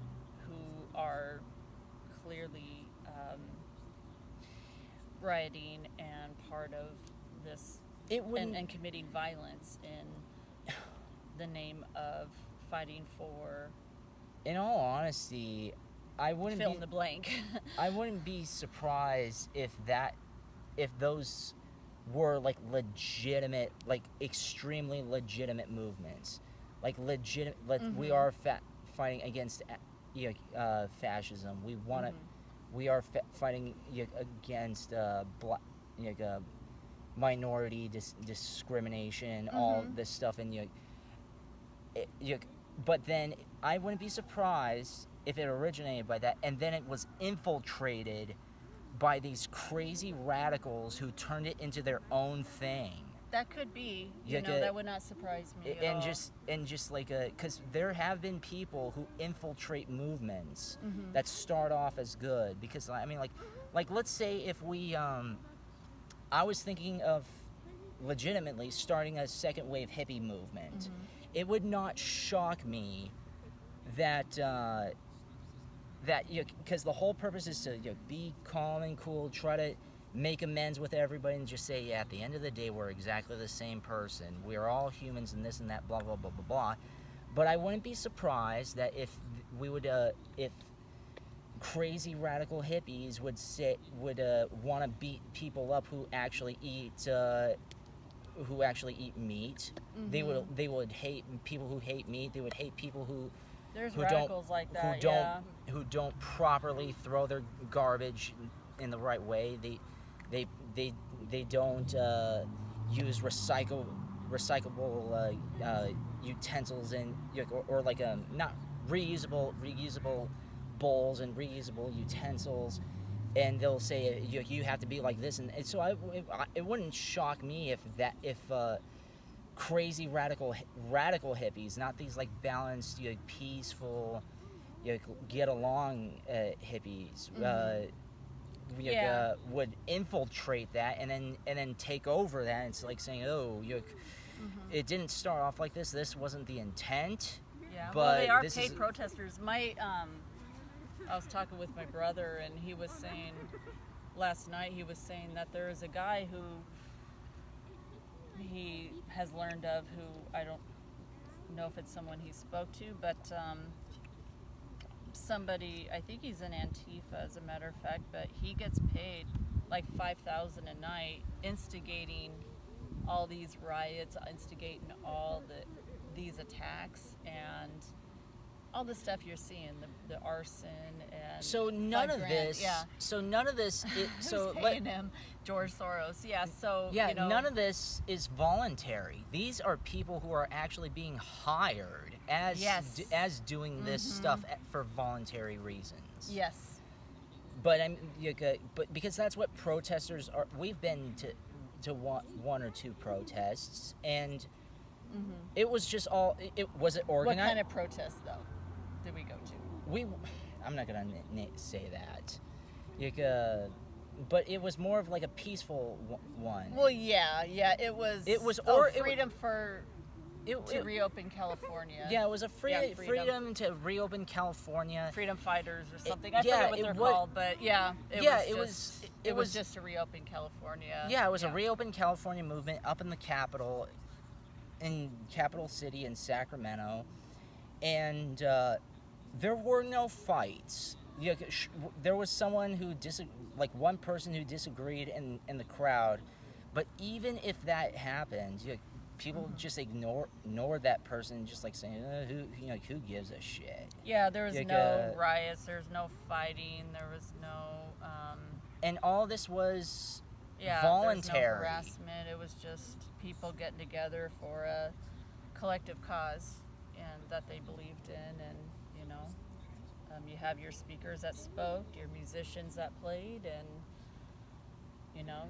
who are clearly rioting and part of this and committing violence in the name of fighting for. In all honesty, I wouldn't fill in the blank. I wouldn't be surprised if those were legitimate, extremely legitimate movements, we are fighting against fascism. We are fighting against minority discrimination, all this stuff, and but then I wouldn't be surprised if it originated by that, and then it was infiltrated by these crazy radicals who turned it into their own thing. That could be. Like that would not surprise me at all. Just like because there have been people who infiltrate movements Mm-hmm. that start off as good. Because I mean, like let's say if we, I was thinking of legitimately starting a second wave hippie movement. Mm-hmm. It would not shock me that because the whole purpose is to be calm and cool, try to make amends with everybody, and just say, yeah, at the end of the day, we're exactly the same person. We're all humans, and this and that, blah blah blah blah blah. But I wouldn't be surprised that if we would, if crazy radical hippies would want to beat people up who actually eat meat. Mm-hmm. They would hate people who hate meat. They would hate people who There's who radicals don't like that. who don't properly throw their garbage in the right way. They don't use recyclable utensils and or like not reusable bowls and reusable utensils, and they'll say you have to be like this, and so it wouldn't shock me if crazy radical hippies, not these like balanced, peaceful, get along hippies, Mm-hmm. would infiltrate that and then take over that. It's like saying, oh, Mm-hmm. it didn't start off like this. This wasn't the intent. Yeah, But well, they are this paid is- protesters. I was talking with my brother, and he was saying last night. He was saying that there is a guy who he has learned of, who I don't know if it's someone he spoke to, but somebody. I think he's in Antifa, as a matter of fact. But he gets paid like $5,000 a night, instigating all these riots, instigating all these attacks, and all the stuff you're seeing, the arson and So none of $5,000, this. yeah. So none of this. So Who's paying him? George Soros. Yeah. So yeah, none of this is voluntary. These are people who are actually being hired as Yes. as doing this Mhm. stuff for voluntary reasons. Yes. But but because that's what protesters are. We've been to one or two protests, and Mm-hmm. it was just all. It was it What organized. kind of protest though did we go to? I'm not gonna say that. But it was more of like a peaceful one. Well, yeah. It was. It was freedom to it- reopen California. Yeah, it was a freedom. freedom to reopen California. Freedom fighters or something. I yeah, forget what it they're was- called, but yeah, It it was was just to reopen California. Yeah, it was a reopen California movement up in the capital, in capital city in Sacramento, and there were no fights. There was someone who one person who disagreed in the crowd, but even if that happened, people just ignore that person, just like saying, who gives a shit? Yeah, there was no riots. There was no fighting. There was no. And all this was There's voluntary. no harassment. It was just people getting together for a collective cause and that they believed in, and you have your speakers that spoke, your musicians that played, and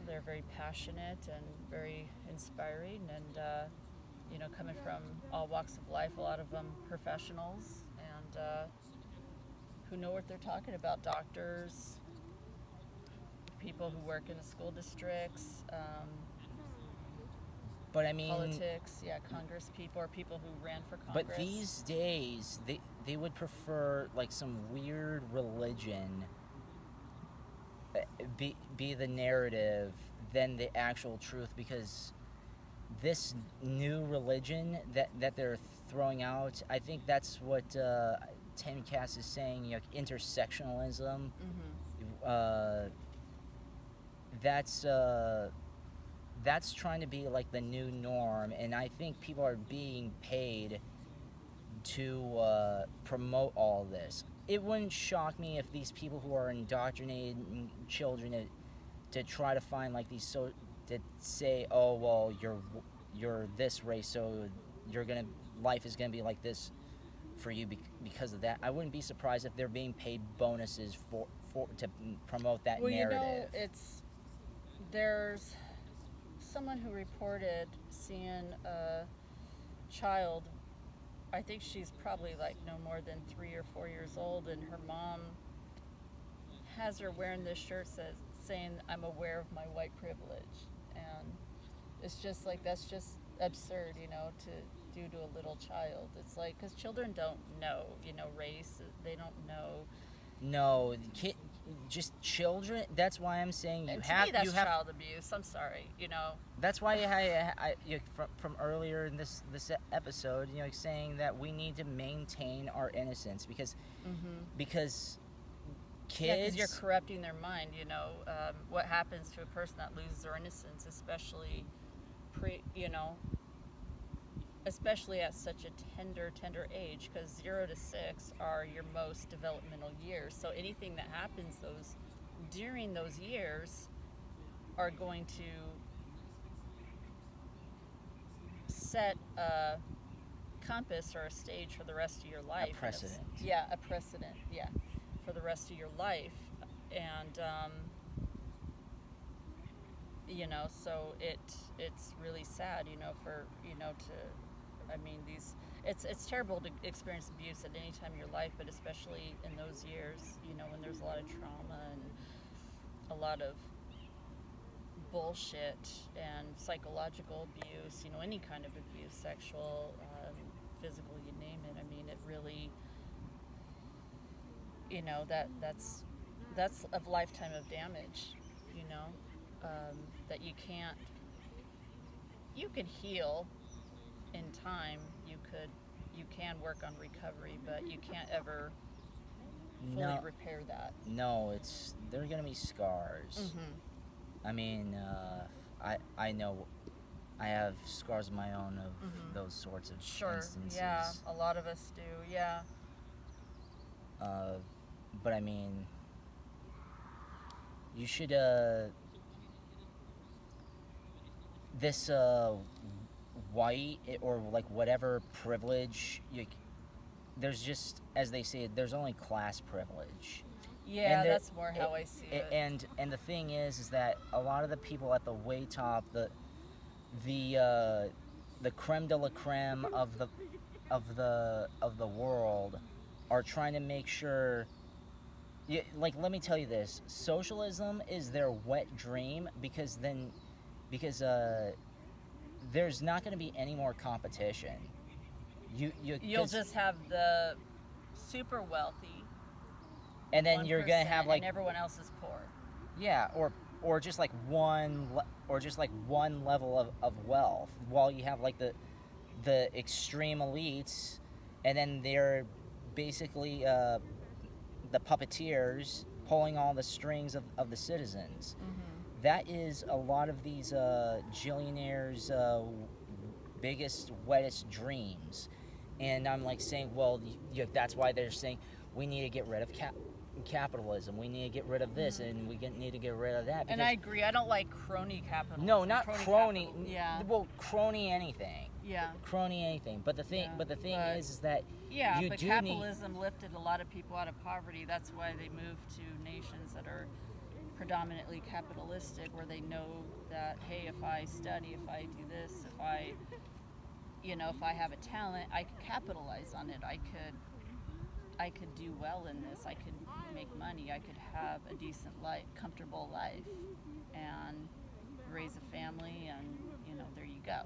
they're very passionate and very inspiring, and coming from all walks of life, a lot of them professionals and who know what they're talking about, doctors, people who work in the school districts, But I mean, politics, Congress people, or people who ran for Congress. But these days, they would prefer like some weird religion be the narrative than the actual truth, because this new religion that they're throwing out, I think that's what Tim Cass is saying, intersectionalism. Mm-hmm. That's trying to be like the new norm, and I think people are being paid to promote all this. It wouldn't shock me if these people who are indoctrinating children to try to find like these that say, oh well, you're this race, so life is gonna be like this for you because of that. I wouldn't be surprised if they're being paid bonuses for to promote that narrative. There's someone who reported seeing a child. I think she's probably like no more than 3 or 4 years old, and her mom has her wearing this shirt saying, "I'm aware of my white privilege," and it's just like, that's just absurd, to do to a little child. It's like, because children don't know, race. They don't know. No, just children. That's why I'm saying To me, that's child abuse. I'm sorry, That's why from earlier in this episode, saying that we need to maintain our innocence because kids. Yeah, because you're corrupting their mind. What happens to a person that loses their innocence, especially especially at such a tender age, because 0 to 6 are your most developmental years. So anything that happens during those years are going to set a compass or a stage for the rest of your life. A precedent. A precedent. Yeah, for the rest of your life, and so it's really sad, it's terrible to experience abuse at any time in your life, but especially in those years, when there's a lot of trauma and a lot of bullshit and psychological abuse, any kind of abuse, sexual, physical, you name it. It really, that's a lifetime of damage, that you can heal in time. You can work on recovery, but you can't ever fully repair that. No, there are gonna be scars. I know I have scars of my own of those sorts of instances. Yeah, a lot of us do, yeah. But you should this white or like whatever privilege, there's just, as they say, there's only class privilege. Yeah, that's more how I see it. And the thing is that a lot of the people at the way top, the creme de la creme of the world, are trying to make sure. Let me tell you this: socialism is their wet dream because there's not going to be any more competition. You'll just have the super wealthy, and then you're going to have and everyone else is poor. Yeah, or just like one level of wealth, while you have like the extreme elites, and then they're basically the puppeteers pulling all the strings of the citizens. That is a lot of these gillionaires' biggest, wettest dreams. And I'm like saying, well, that's why they're saying we need to get rid of capitalism. We need to get rid of this, and we need to get rid of that. And I agree. I don't like crony capitalism. No, not crony. Yeah. Well, crony anything. Yeah. Crony anything. But the thing is that capitalism lifted a lot of people out of poverty. That's why they moved to nations that are predominantly capitalistic, where they know that, hey, if I study, if I do this, if I have a talent, I could capitalize on it. I could do well in this. I could make money. I could have a decent life, comfortable life, and raise a family, and there you go.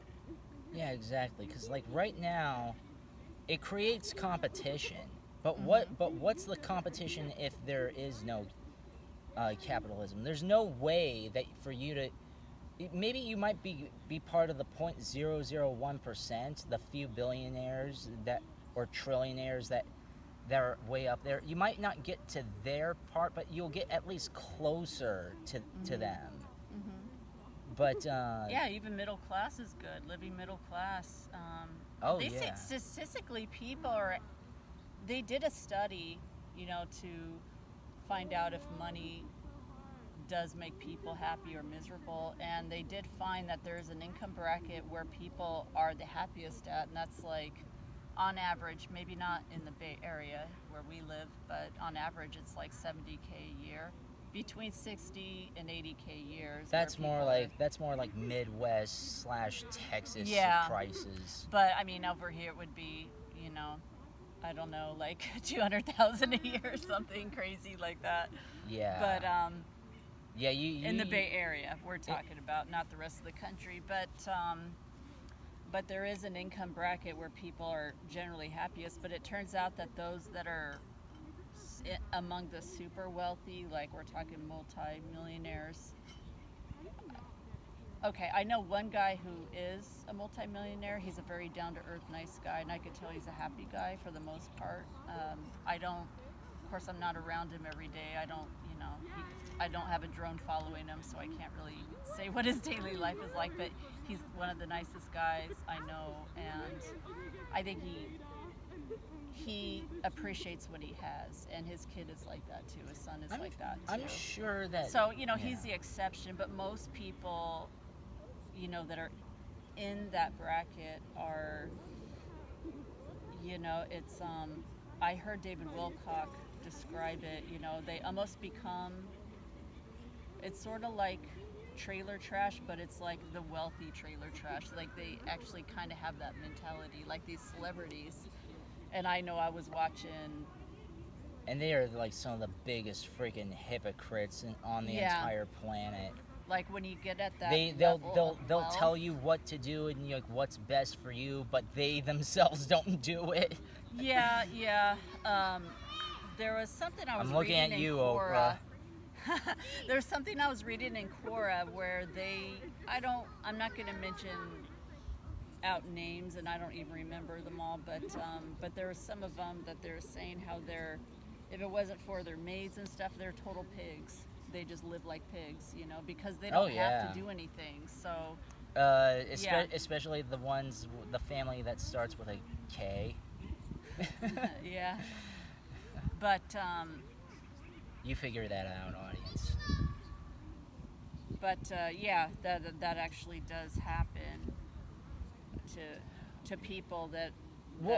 Yeah, exactly. Because like right now, it creates competition. But what's the competition if there is no capitalism? There's no way that for you to. Maybe you might be part of the 0.001%, the few billionaires or trillionaires that are way up there. You might not get to their part, but you'll get at least closer to them. But even middle class is good. Living middle class. Say statistically, they did a study, to find out if money does make people happy or miserable, and they did find that there's an income bracket where people are the happiest at, and that's like on average, maybe not in the Bay Area where we live, but on average it's like $70K a year, between 60 and 80K a year. That's more like Midwest / Texas prices. But I mean, over here it would be, I don't know, like 200,000 a year or something crazy like that. Yeah. But yeah, you in the Bay Area we're talking about, not the rest of the country, but there is an income bracket where people are generally happiest, but it turns out that those that are among the super wealthy, like we're talking multi-millionaires. Okay, I know one guy who is a multi-millionaire. He's a very down-to-earth, nice guy, and I could tell he's a happy guy for the most part. Of course, I'm not around him every day. I don't have a drone following him, so I can't really say what his daily life is like, but he's one of the nicest guys I know, and I think he appreciates what he has, and his kid is like that too. His son is like that too. I'm sure that... So, he's the exception, but most people, that are in that bracket are, it's, I heard David Wilcock describe it, they almost become, it's sort of like trailer trash, but it's like the wealthy trailer trash. Like they actually kind of have that mentality, like these celebrities. And I know I was watching, and they are like some of the biggest freaking hypocrites on the entire planet. Like when you get at that, they'll tell you what to do and what's best for you, but they themselves don't do it. Yeah. There was something I was I'm looking reading at you, Quora. There's something I was reading in Quora where I'm not going to mention out names, and I don't even remember them all, but there were some of them that they're saying how if it wasn't for their maids and stuff, they're total pigs. They just live like pigs, because they don't have to do anything. So, especially the family that starts with a K. Yeah. But you figure that out, audience. But that actually does happen to people that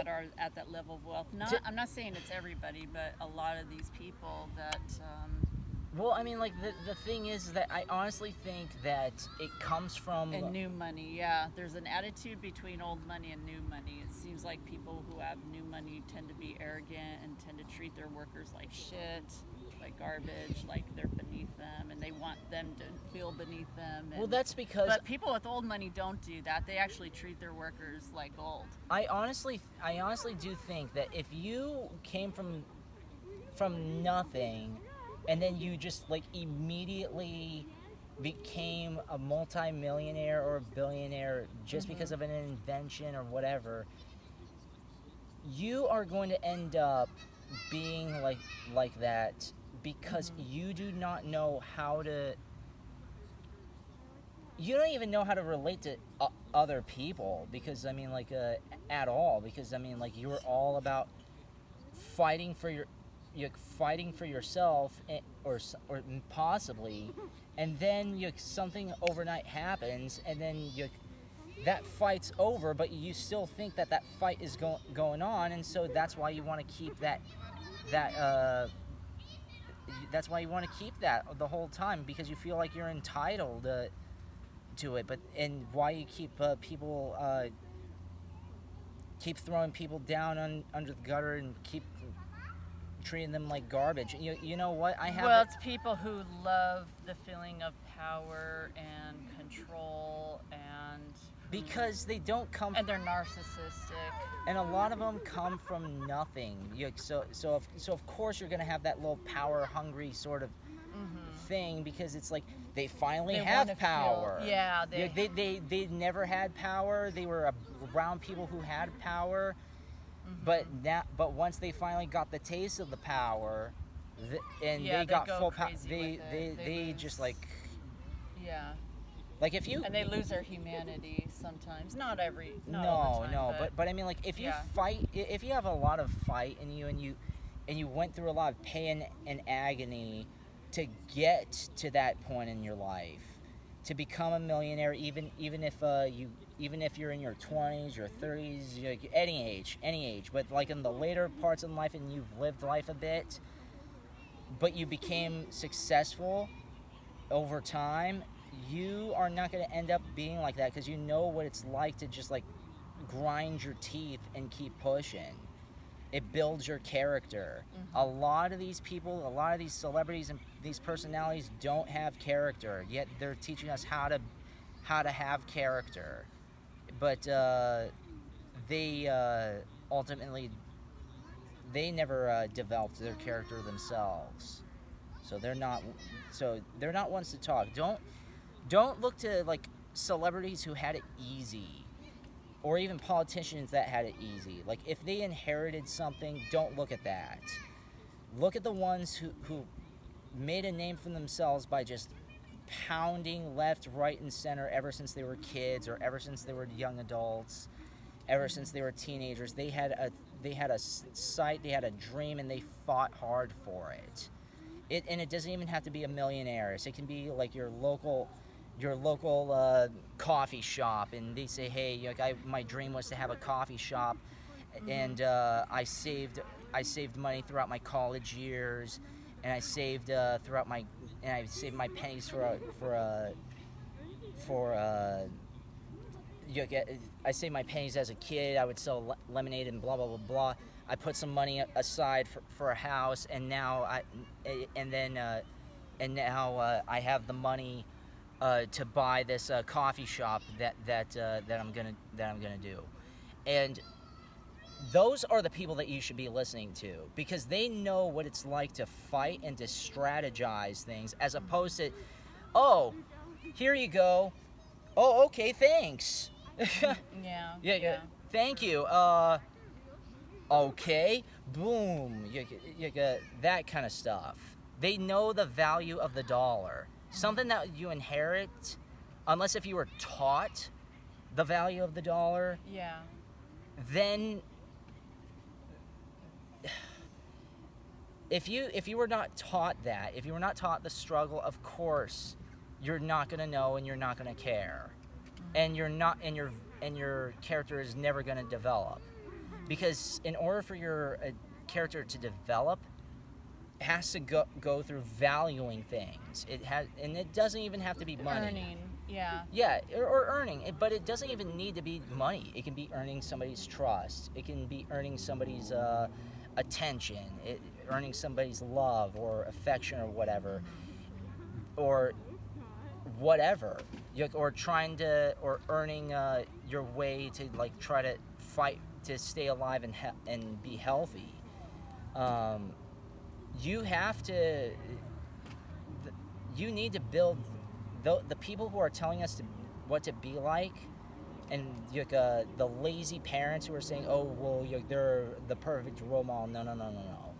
are at that level of wealth. I'm not saying it's everybody, but a lot of these people that. Well, I mean, like the thing is that I honestly think that it comes from new money. Yeah, there's an attitude between old money and new money. It seems like people who have new money tend to be arrogant and tend to treat their workers like shit, like garbage, like they're beneath them, and they want them to feel beneath them. Well, that's because. But people with old money don't do that. They actually treat their workers like gold. I honestly do think that if you came from nothing, and then you just like immediately became a multi-millionaire or a billionaire just because of an invention or whatever, you are going to end up being like that because you do not know how to. You don't even know how to relate to other people because at all, because you were all about fighting for yourself, or possibly, and then something overnight happens, and then that fight's over, but you still think that fight is going on, and so that's why you want to keep that's why you want to keep that the whole time, because you feel like you're entitled to it. And why you keep people keep throwing people down under the gutter and keep treating them like garbage. You know what? It's people who love the feeling of power and control, and because they don't come and they're narcissistic, and a lot of them come from nothing. So of course you're gonna have that little power hungry sort of thing, because it's like they finally have power. They never had power. They were around people who had power. But once they finally got the taste of the power, they got full power, they just like if you and they lose their humanity sometimes. Not all the time, but I mean, like if you fight, if you have a lot of fight in you, and you went through a lot of pain and agony to get to that point in your life, to become a millionaire, even if even if you're in your 20s, your 30s, like any age, but like in the later parts of life and you've lived life a bit, but you became successful over time, you are not going to end up being like that because you know what it's like to just like grind your teeth and keep pushing. It builds your character. A lot of these people, a lot of these celebrities and these personalities don't have character, yet they're teaching us how to have character. But they ultimately, they never developed their character themselves. So they're not ones to talk. Don't look to like celebrities who had it easy, or even politicians that had it easy. Like if they inherited something, don't look at that. Look at the ones who made a name for themselves by just pounding left, right, and center ever since they were kids, or ever since they were young adults, ever since they were teenagers. They had a sight, they had a dream, and they fought hard for it. And it doesn't even have to be a millionaire. It can be like your local coffee shop, and they say, hey, like my dream was to have a coffee shop, and I saved money throughout my college years, and I saved my pennies I saved my pennies as a kid. I would sell lemonade and blah blah blah blah. I put some money aside for a house, and now I have the money to buy this coffee shop that I'm gonna do. And those are the people that you should be listening to, because they know what it's like to fight and to strategize things, as opposed to, oh, here you go. Oh, okay, thanks. Yeah. Thank you. Okay. Boom. That kind of stuff. They know the value of the dollar. Something that you inherit, unless if you were taught the value of the dollar, then if you were not taught that, if you were not taught the struggle, of course you're not going to know, and you're not going to care, and your character is never going to develop, because in order for your character to develop, it has to go through valuing things. And it doesn't even have to be money. Earning, yeah. Yeah, or earning, but it doesn't even need to be money. It can be earning somebody's trust. It can be earning somebody's attention, earning somebody's love or affection or whatever, or or earning your way to like try to fight to stay alive and be healthy. You need to build the people who are telling us what to be like, and the lazy parents who are saying, oh, well, they're the perfect role model. No.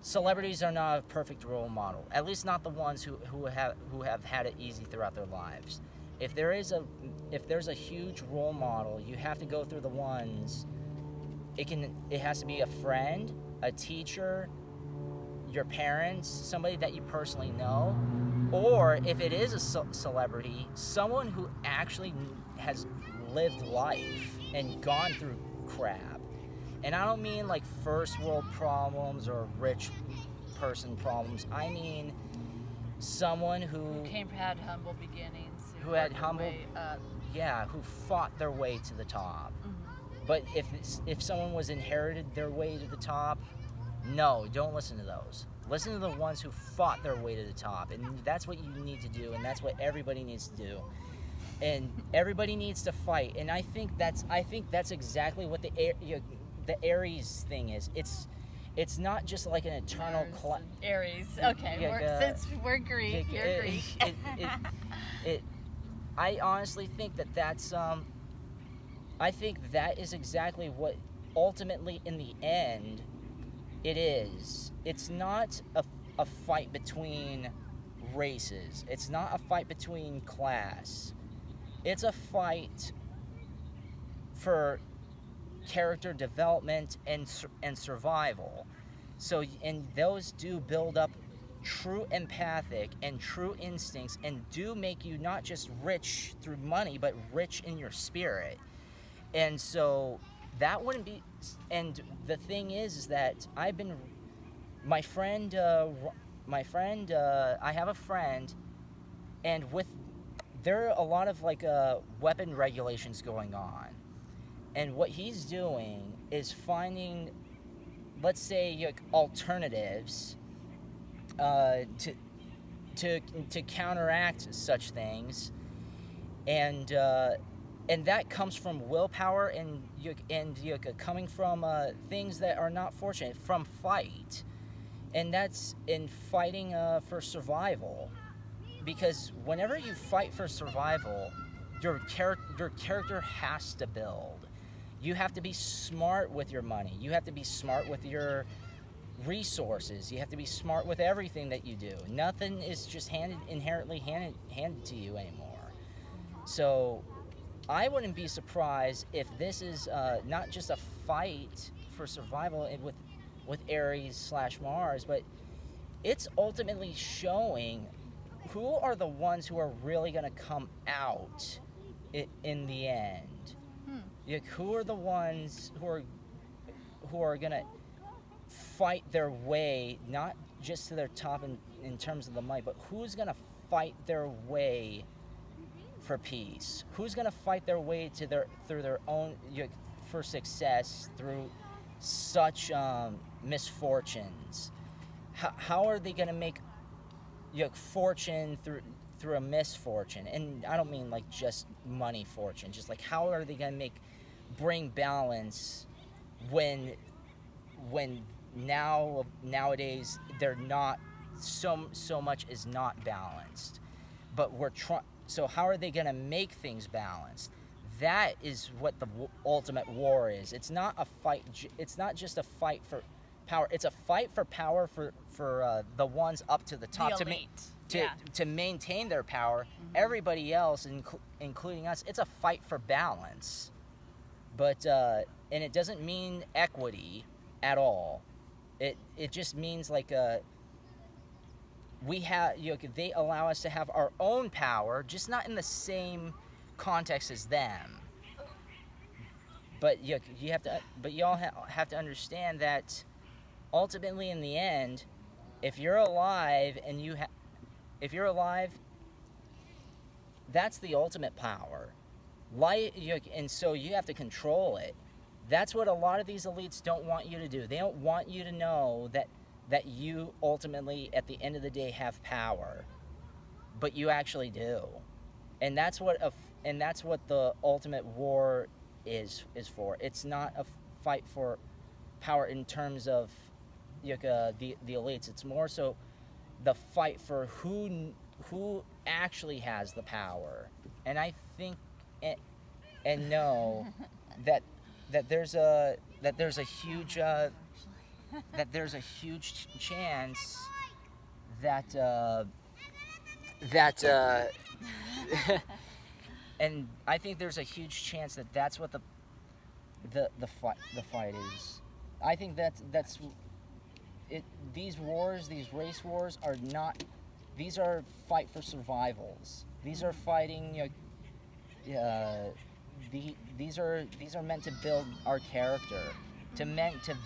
Celebrities are not a perfect role model, at least not the ones who have had it easy throughout their lives. If there's a huge role model, you have to go through the ones. It has to be a friend, a teacher, your parents, somebody that you personally know, or if it is a celebrity, someone who actually has lived life and gone through crap. And I don't mean like first world problems or rich person problems. I mean someone who had humble beginnings, who fought their way to the top. But if someone was inherited their way to the top, no, don't listen to those. Listen to the ones who fought their way to the top, and that's what you need to do, and that's what everybody needs to do. And everybody needs to fight, and I think that's exactly what the Aries thing is. It's not just like an eternal Aries. Okay, since we're Greek, you're Greek. I honestly think that's I think that is exactly what ultimately in the end it is. It's not a fight between races. It's not a fight between class. It's a fight for character development and survival. So, and those do build up true empathic and true instincts, and do make you not just rich through money, but rich in your spirit. And so that wouldn't be. And the thing is that I've been, my friend, I have a friend, and with there are a lot of like weapon regulations going on, and what he's doing is finding, let's say, like, alternatives to counteract such things, and that comes from willpower and coming from things that are not fortunate, from fight, and that's in fighting for survival. Because whenever you fight for survival, your character has to build. You have to be smart with your money. You have to be smart with your resources. You have to be smart with everything that you do. Nothing is just inherently handed to you anymore. So I wouldn't be surprised if this is not just a fight for survival with Aries/Mars, but it's ultimately showing who are the ones who are really going to come out in the end. Like, who are the ones who are going to fight their way, not just to their top in terms of the money, but who's going to fight their way for peace? Who's going to fight their way through their own, for success through such misfortunes? How are they going to make fortune through a misfortune? And I don't mean like just money fortune, just like how are they going to bring balance when nowadays they're not, so much is not balanced, but we're trying. So how are they going to make things balanced? That is what the ultimate war is. It's not a fight. It's not just a fight for power. It's a fight for power for the ones up to the top, the elite. to maintain their power. Everybody else, including us, it's a fight for balance. But and it doesn't mean equity at all. It just means like we have, they allow us to have our own power, just not in the same context as them. But you all have to understand that ultimately, in the end, if you're alive and if you're alive, that's the ultimate power. And so you have to control it. That's what a lot of these elites don't want you to do. They don't want you to know that you ultimately, at the end of the day, have power, but you actually do. And that's what the ultimate war is for. It's not a fight for power in terms of the elites. It's more so the fight for who actually has the power. And I think and know that there's a huge chance that and I think there's a huge chance that that's what the fight is. I think that's it. These wars, these race wars, are not. These are fight for survivals. These are fighting. These are meant to build our character, to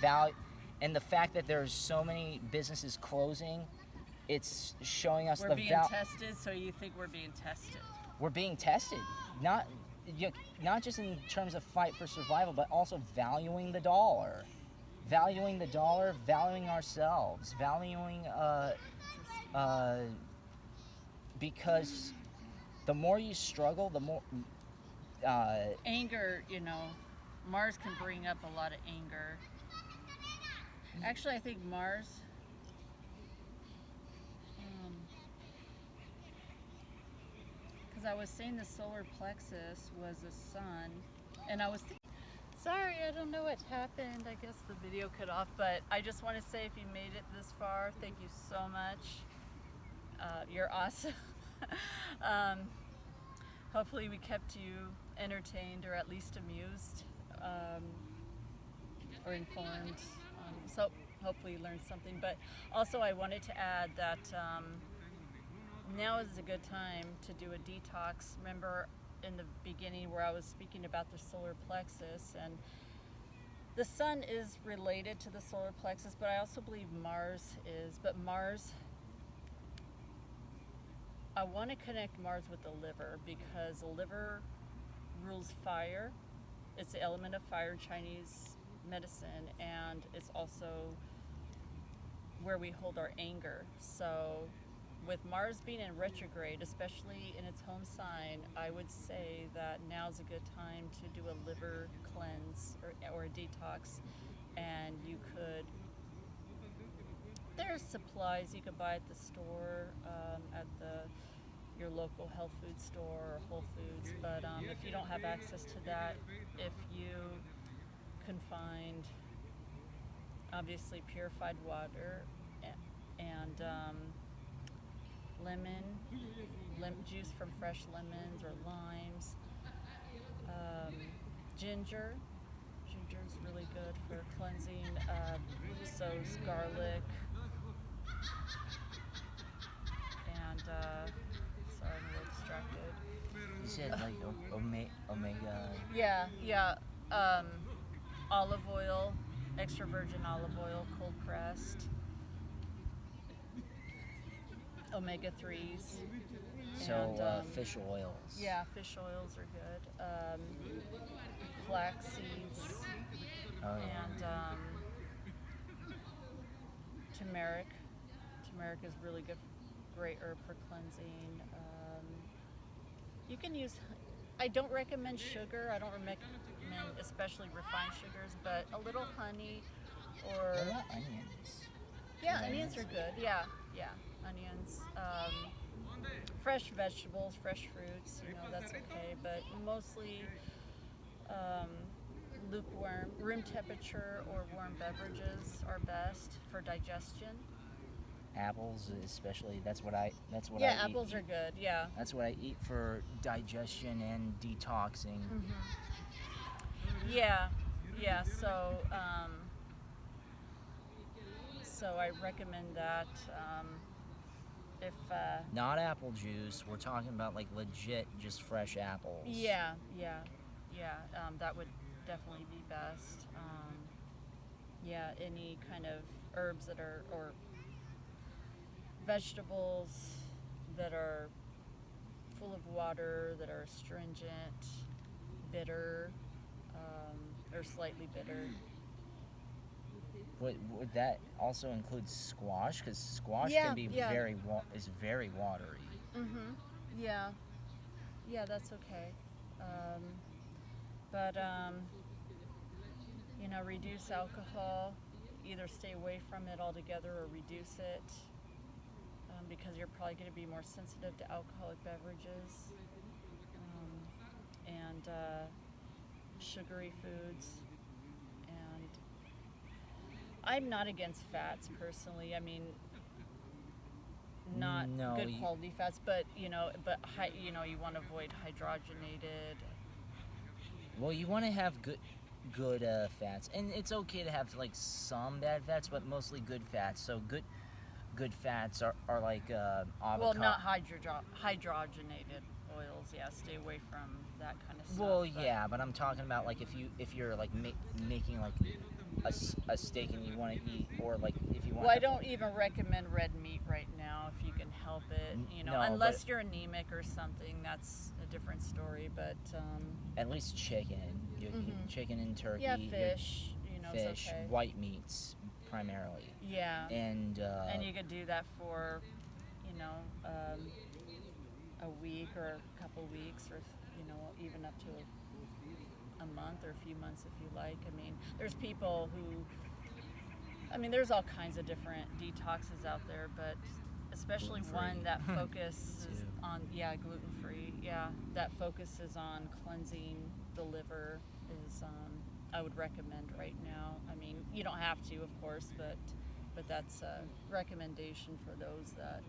value, and the fact that there's so many businesses closing, it's showing us we're being tested. So you think we're being tested? We're being tested, not just in terms of fight for survival, but also valuing the dollar, valuing ourselves, because the more you struggle, the more anger. Mars can bring up a lot of anger. Actually, I think Mars. Because I was saying the solar plexus was the sun, and I was thinking, sorry, I don't know what happened. I guess the video cut off, but I just want to say, if you made it this far, thank you so much. You're awesome. Hopefully we kept you entertained, or at least amused, or informed. So hopefully you learned something. But also I wanted to add that now is a good time to do a detox. Remember in the beginning where I was speaking about the solar plexus, and the sun is related to the solar plexus, but I also believe Mars is. But Mars, I want to connect Mars with the liver because the liver rules fire. It's the element of fire in Chinese medicine, and it's also where we hold our anger. So with Mars being in retrograde, especially in its home sign, I would say that now's a good time to do a liver cleanse or a detox. And you could, there's supplies you could buy at the store, at your local health food store or Whole Foods. But if you don't have access to that, if you can find obviously purified water and lemon juice from fresh lemons or limes, ginger. Ginger's really good for cleansing. So is garlic. And sorry, I'm a little distracted. You said like omega. Yeah. Olive oil, extra virgin olive oil, cold pressed. Omega 3s. So And, fish oils. Yeah, fish oils are good. Flax seeds. Oh, yeah. And turmeric. Turmeric is really good, great herb for cleansing. You can use, I don't recommend sugar. I don't recommend especially refined sugars, but a little honey or... What about onions? Yeah, onions are good. Yeah, onions. Fresh vegetables, fresh fruits, that's okay. But mostly lukewarm, room temperature or warm beverages are best for digestion. Apples, especially. That's what I eat. Apples are good. Yeah. That's what I eat for digestion and detoxing. Mm-hmm. Yeah. So I recommend that. If not apple juice, we're talking about like legit, just fresh apples. Yeah. That would definitely be best. Any kind of herbs that are or vegetables that are full of water, that are astringent, bitter, or slightly bitter. Would that also include squash? Because squash can be very watery. Mhm. Yeah, that's okay. But reduce alcohol. Either stay away from it altogether or reduce it, because you're probably going to be more sensitive to alcoholic beverages and sugary foods. And I'm not against fats personally. I mean, not good quality fats, but you want to avoid hydrogenated. Well, you want to have good fats, and it's okay to have like some bad fats, but mostly good fats. So good fats are like avocado. Well, not hydrogenated oils. Yeah, stay away from that kind of stuff. Well, but I'm talking about like if you're like making like a steak and you want to eat, or like if you want. Well, I don't even recommend red meat right now if you can help it. Unless you're anemic or something, that's a different story. But at least chicken. You eat chicken and turkey. Yeah, fish. Fish, okay. White meats primarily. Yeah. And you could do that for, a week or a couple weeks, or even up to a month or a few months if you like. I mean, there's people there's all kinds of different detoxes out there, but especially one that focuses on gluten-free. Yeah, that focuses on cleansing the liver is I would recommend right now. I mean, you don't have to, of course, but that's a recommendation for those that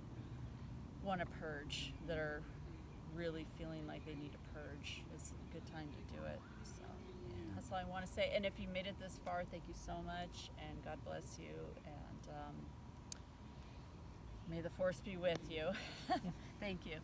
want to purge, that are really feeling like they need to purge. It's a good time to do it. So that's that's all I want to say. And if you made it this far, thank you so much, and God bless you, and may the force be with you. Thank you.